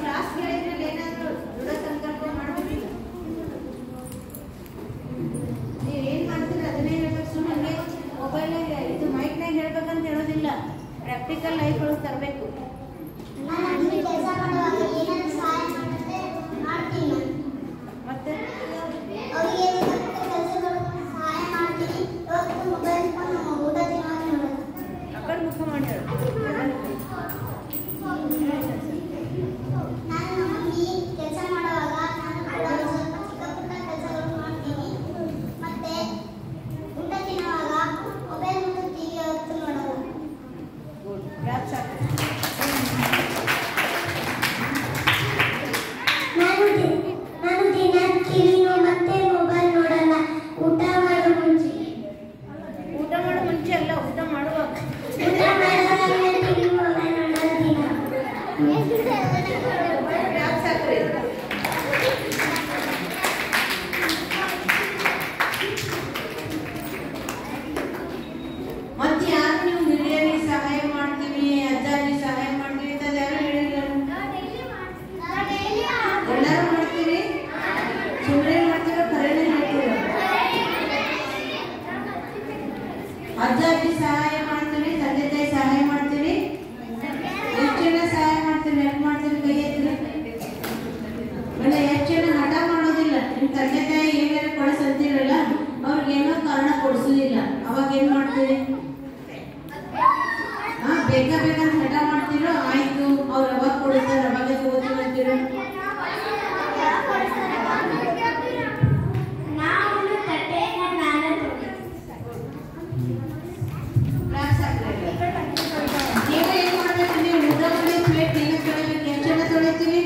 B: ಕ್ಲಾಸ್ ಕೇಳಿದ್ಮೇಲೆ ಏನಾದ್ರು ದೃಢ ಸಂಕಲ್ಪ ಮಾಡಬೇಕಿಲ್ಲ. ನೀವು ಏನ್ ಮಾಡ್ತೀರ ಅದನ್ನೇ ಹೇಳ್ಬೇಕು. ಸುಮ್ಮನೆ ಮೊಬೈಲ್ನಾಗ ಇದು ಮೈಕ್ನಾಗ ಹೇಳ್ಬೇಕಂತ ಹೇಳೋದಿಲ್ಲ, ಪ್ರಾಕ್ಟಿಕಲ್ ಲೈಫ್ ಒಳಗೆ ತರಬೇಕು. ಮತ್ತೆ ಅಕ್ಕಡ ಮುಖ ಮಾಡಿ ಹೇಳು.
C: ನಾನು ದಿನ ಟಿವಿನೂ ಮತ್ತೆ ಮೊಬೈಲ್ ನೋಡಲ್ಲ. ಊಟ ಮಾಡೋ ಮುಂಚೆ
B: ಅಲ್ಲ, ಊಟ ಮಾಡುವಾಗ.
C: ಟಿವಿ ಮೊಬೈಲ್ ನೋಡೋದು ದಿನ.
B: ಮತ್ತೆ ಯಾರು ನೀವು ಹಿರಿಯರಿಗೆ ಸಹಾಯ ಮಾಡ್ತೀವಿ, ಅಜ್ಜಾಜಿ ಸಹಾಯ ಮಾಡ್ತೀವಿ ಅಂತ ಯಾರು ಹೇಳಿಲ್ಲ? ಎಲ್ಲರೂ ಮಾಡ್ತೀವಿ. ಸುಮ್ಮನೆ ಮಾಡ್ತೀರೋ ಖರೇನೆ ಹೇಳ್ತೀರೋ? ಅಜ್ಜಾಜಿ ಸಹಾಯ ಮಾಡ್ತೀವಿ, ತಂದೆ ತಾಯಿ ಸಹಾಯ ಮಾಡ್ತೀವಿ. ಎಷ್ಟು ಜನ ಸಹಾಯ ಮಾಡ್ತೀವಿ? ಹೆಲ್ಪ್ ಮಾಡ್ತೀವಿ? ಕೈ ಎತ್ತಿರಿ. ಆಮೇಲೆ ಎಷ್ಟು ಜನ ಹಠ ಮಾಡೋದಿಲ್ಲ? ನಿಮ್ಮ ತಂದೆ ತಾಯಿ ಏನಾರ ಕೊಡಿಸಂತೀರಲ್ಲ, ಅವ್ರಿಗೆ ಏನೋ ಕಾರಣ ಕೊಡಿಸೋದಿಲ್ಲ, ಅವಾಗ ಏನ್ ಮಾಡ್ತೀವಿ? ಬೇಕಂತ ಹಠ ಮಾಡ್ತೀರೋ? ಆಯ್ತು ಅವ್ರು ಅವಾಗ ಕೊಡ್ತಾರೆ, ಅವಾಗ ತಗೋತೀವಿ ಅಂತೀರೋ? ನೀವು ಏನ್ ಮಾಡ್ಬೇಕು? ನೀವು ಊಟ ಮಾಡಿ ಪ್ಲೇಟ್ ನೀವೇ ತೊಳಿಬೇಕು. ಎಷ್ಟು ಜನ ತೊಳಿತೀವಿ?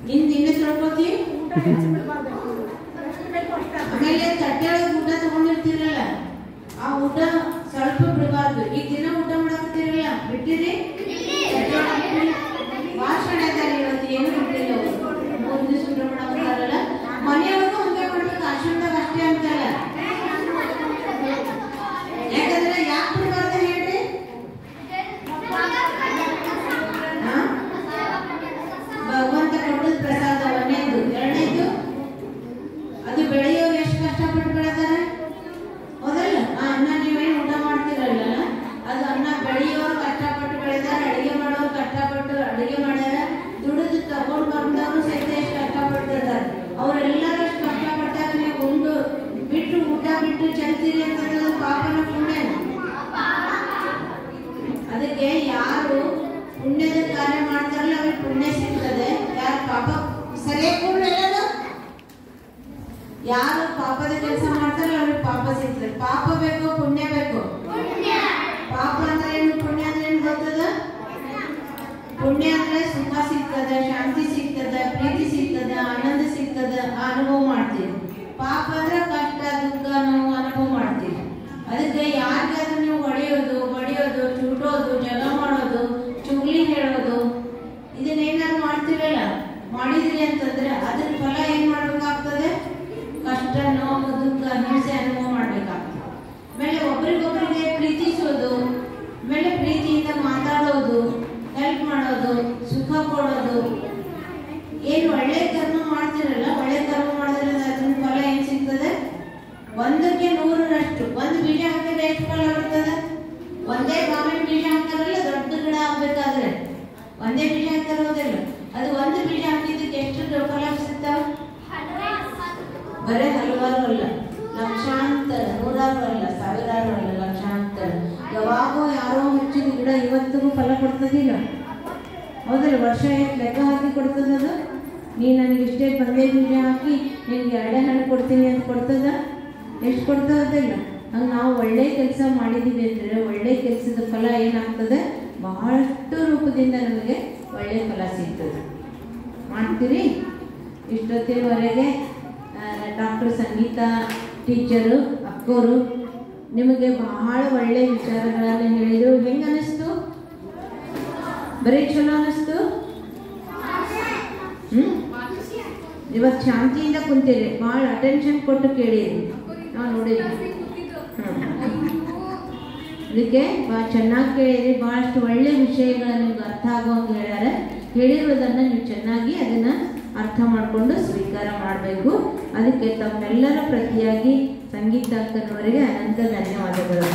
B: ನೀನೇ ತೊಳ್ಕೊತೀವಿ. ಆಮೇಲೆ ತಟ್ಟೆಯೊಳಗೆ ಊಟ ತಗೊಂಡಿರ್ತೀರಲ್ಲ, ಆ ಊಟ ಸ್ವಲ್ಪ ಬಿಡಬಾರ್ದು. ಈಗ ದಿನ ಊಟ ಮಾಡಾಕತ್ತೀರಲ್ಲ, ಬಿಟ್ಟಿರಿ? ಭಾಷಣ ಇದ್ದಾರೆ ಇವತ್ತು, ಏನು ಬಿಟ್ಟಿಲ್ಲ. ಅವರು 3 ದಿವಸ ಊಟ ಮಾಡಾಕತ್ತಾರಲ್ಲ, ಮನೆಯೊಳಗೂ ಹಂಗೆ ಮಾಡ್ಬೇಕು. ಆಶ್ರಮದಾಗ ಅಷ್ಟೇ ಅಂತಲ್ಲ. ಯಾಕಂದ್ರೆ ಯಾಕೆ ಬಿಡಬಾರ್ದು ಹೇಳ್ರಿ? ಭಗವಂತ ಕೊಟ್ಟದ ಪ್ರಸಾದ ಒಂದೇದು. ಎರಡನೇದು, ಅದು ಬೆಳೆಯೋರು ಎಷ್ಟು ಕಷ್ಟಪಟ್ಟು ಬೆಳೆದಾರೆ, ಹೌದಲ್ಲ? ಆ ಅನ್ನ ನೀವೇನು ಊಟ ಮಾಡ್ತಿರಲ್ಲ, ಅದು ಅನ್ನ ಬೆಳೆಯೋರು ಕಷ್ಟಪಟ್ಟು ಬೆಳೆದಾರೆ, ಅಡಿಗೆ ಮಾಡೋರು ಕಷ್ಟಪಟ್ಟು ಅಡಿಗೆ ಮಾಡ್ಯಾರ, ದುಡಿದು ತಗೊಂಡು ಬಂದವರು ಸಹಿತ ಎಷ್ಟು ಕಷ್ಟಪಟ್ಟಿರ್ತಾರೆ. ಅವರೆಲ್ಲರೂ ಎಷ್ಟು ಕಷ್ಟಪಟ್ಟಾಗ ನೀವು ಉಂಡು ಬಿಟ್ಟು ಊಟ ಬಿಟ್ಟು ಚೆಲ್ತೀರಿ ಅಂತಂದ್ರೆ ಪಾಪನ ಪುಣ್ಯ. ಅದಕ್ಕೆ ಯಾರು ಪುಣ್ಯದ ಕಾರ್ಯ ಮಾಡ್ತಾರಲ್ಲ ಅವ್ರಿಗೆ ಪುಣ್ಯ ಸಿಗ್ತದೆ. ಯಾರು ಪಾಪ ಸರಿಯಾಗಿ ಹೇಳೋದು, ಯಾರು ಪಾಪದ ಕೆಲಸ ಮಾಡ್ತಾರಲ್ಲ ಅವ್ರಿಗೆ ಪಾಪ ಸಿಗ್ತದೆ. ಪಾಪ ಬೇಕು ಪುಣ್ಯ ಬೇಕು? ಪಾಪ ಅಂದ್ರೆ ಏನು, ಪುಣ್ಯ ಅಂದ್ರೆ ಏನು ಗೊತ್ತದ? ಪುಣ್ಯ ಅಂದ್ರೆ ಸುಖ ಸಿಗ್ತದೆ, ಶಾಂತಿ ಸಿಗ್ತದೆ, ಪ್ರೀತಿ ಸಿಗ್ತದೆ, ಆನಂದ ಸಿಗ್ತದೆ, ಅನುಭವ ಮಾಡ್ತೀವಿ. ಪಾಪ ಅಂದ್ರೆ ಕಷ್ಟ, ದುಃಖ, ನೋವು ಅನುಭವ ಮಾಡ್ತೀವಿ. ಅದಕ್ಕೆ ಯಾರಿಗಾದ್ರೂ ನೀವು ಹೊಡೆಯೋದು, ಚೂಟೋದು, ಜಗಳ ಮಾಡೋದು, ಚುಗ್ಲಿ ಹೇಳೋದು, ಇದನ್ನೇನಾದ್ರು ಮಾಡ್ತೀರಲ್ಲ, ಮಾಡಿದ್ರಿ ಅಂತಂದ್ರೆ ಅದ್ರ ಫಲ ಏನ್ ಮಾಡ್ಬೇಕಾಗ್ತದೆ? ಕಷ್ಟ, ನೋವು, ದುಃಖ, ಹಿಂಸೆ ಅನುಭವ ಮಾಡ್ಬೇಕಾಗ್ತದೆ. ಆಮೇಲೆ ಒಬ್ರಿಗೊಬ್ರಿಗೆ ಪ್ರೀತಿಸೋದು, ಆಮೇಲೆ ಪ್ರೀತಿಯಿಂದ ಮಾತಾಡೋದು, ಹೆಲ್ಪ್ ಮಾಡೋದು, ಸುಖ ಕೊಡೋದು, ಏನು ಒಳ್ಳೆ ಕರ್ಮ ಮಾಡ್ತಿರಲ್ಲ, ಒಳ್ಳೆ ಕರ್ಮ ಮಾಡಿದ್ರೆ ಅದ್ರ ಫಲ ಏನ್ ಸಿಗ್ತದೆ? 1ಕ್ಕೆ 100ರಷ್ಟು. ಒಂದು ಬೀಜ ಹಾಕಿದ್ರೆ ಎಷ್ಟು ಫಲ ಬರ್ತದೆ? ಒಂದೇ ಮಾವಿನ ಬೀಜ ಹಾಕ್ತಾರಲ್ಲ, ದೊಡ್ಡ ಗಿಡ ಆಗ್ಬೇಕಾದ್ರೆ ಒಂದೇ ಬೀಜ ಹಾಕ್ತಾರೋದಿಲ್ಲ. ಅದು ಒಂದು ಬೀಜ ಹಾಕಿದ್ದಕ್ಕೆ ಎಷ್ಟು ಫಲ ಸಿಗ್ತಾವ? ಬರೇ ಹಲವಾರು ಅಲ್ಲ, ಲಕ್ಷಾಂತರ, ನೂರಾರು ಅಲ್ಲ, ಸಾವಿರಾರು ಅಲ್ಲ, ಲಕ್ಷಾಂತರ. ಯಾವಾಗೋ ಯಾರೋ ಹಚ್ಚಿದ ಗಿಡ ಇವತ್ತಿಗೂ ಫಲ ಕೊಡ್ತದಿಲ್ಲ. ಹೌದಲ್ಲ? ವರ್ಷ ಎಷ್ಟು ಲೆಕ್ಕ ಹಾಕಿ ಕೊಡ್ತದ ಅದು? ನೀನು ನನಗೆ ಇಷ್ಟೇ ಪಲ್ಯ ಬೀಜ ಹಾಕಿ ನಿನಗೆ 2 ಹಣ್ಣು ಕೊಡ್ತೀನಿ ಅಂತ ಕೊಡ್ತದ? ಎಷ್ಟು ಕೊಡ್ತದಿಲ್ಲ? ಹಂಗೆ ನಾವು ಒಳ್ಳೆ ಕೆಲಸ ಮಾಡಿದ್ದೀವಿ ಅಂದರೆ ಒಳ್ಳೆ ಕೆಲಸದ ಫಲ ಏನಾಗ್ತದೆ? ಬಹಳಷ್ಟು ರೂಪದಿಂದ ನಮಗೆ ಒಳ್ಳೆ ಫಲ ಸಿಗ್ತದೆ. ಮಾಡ್ತೀರಿ? ಇಷ್ಟೊತ್ತಿನವರೆಗೆ ಡಾಕ್ಟರ್ ಸಂಗೀತ ಟೀಚರು ಅಕ್ಕೋರು ನಿಮಗೆ ಬಹಳ ಒಳ್ಳೆ ವಿಚಾರಗಳನ್ನು ಹೇಳಿದರು. ಹೆಂಗೆ ಅನ್ನಿಸ್ತು? ಬರೀ ಚಲೋ ಅನ್ನಿಸ್ತು? ಇವತ್ತು ಶಾಂತಿಯಿಂದ ಕುಂತೀರಿ, ಭಾಳ ಅಟೆನ್ಷನ್ ಕೊಟ್ಟು ಕೇಳಿರಿ. ನಾವು ನೋಡಿದ್ವಿ. ಅದಕ್ಕೆ ಭಾಳ ಚೆನ್ನಾಗಿ ಕೇಳಿರಿ. ಭಾಳಷ್ಟು ಒಳ್ಳೆ ವಿಷಯಗಳನ್ನು ನಿಮ್ಗೆ ಅರ್ಥ ಆಗೋಂಗೆ ಹೇಳ್ಯಾರೆ. ಹೇಳಿರೋದನ್ನು ನೀವು ಚೆನ್ನಾಗಿ ಅದನ್ನು ಅರ್ಥ ಮಾಡಿಕೊಂಡು ಸ್ವೀಕಾರ ಮಾಡಬೇಕು. ಅದಕ್ಕೆ ತಮ್ಮೆಲ್ಲರ ಪ್ರತಿಯಾಗಿ ಸಂಗೀತ ಅಕ್ಕನವರಿಗೆ ಅನಂತ ಧನ್ಯವಾದಗಳು.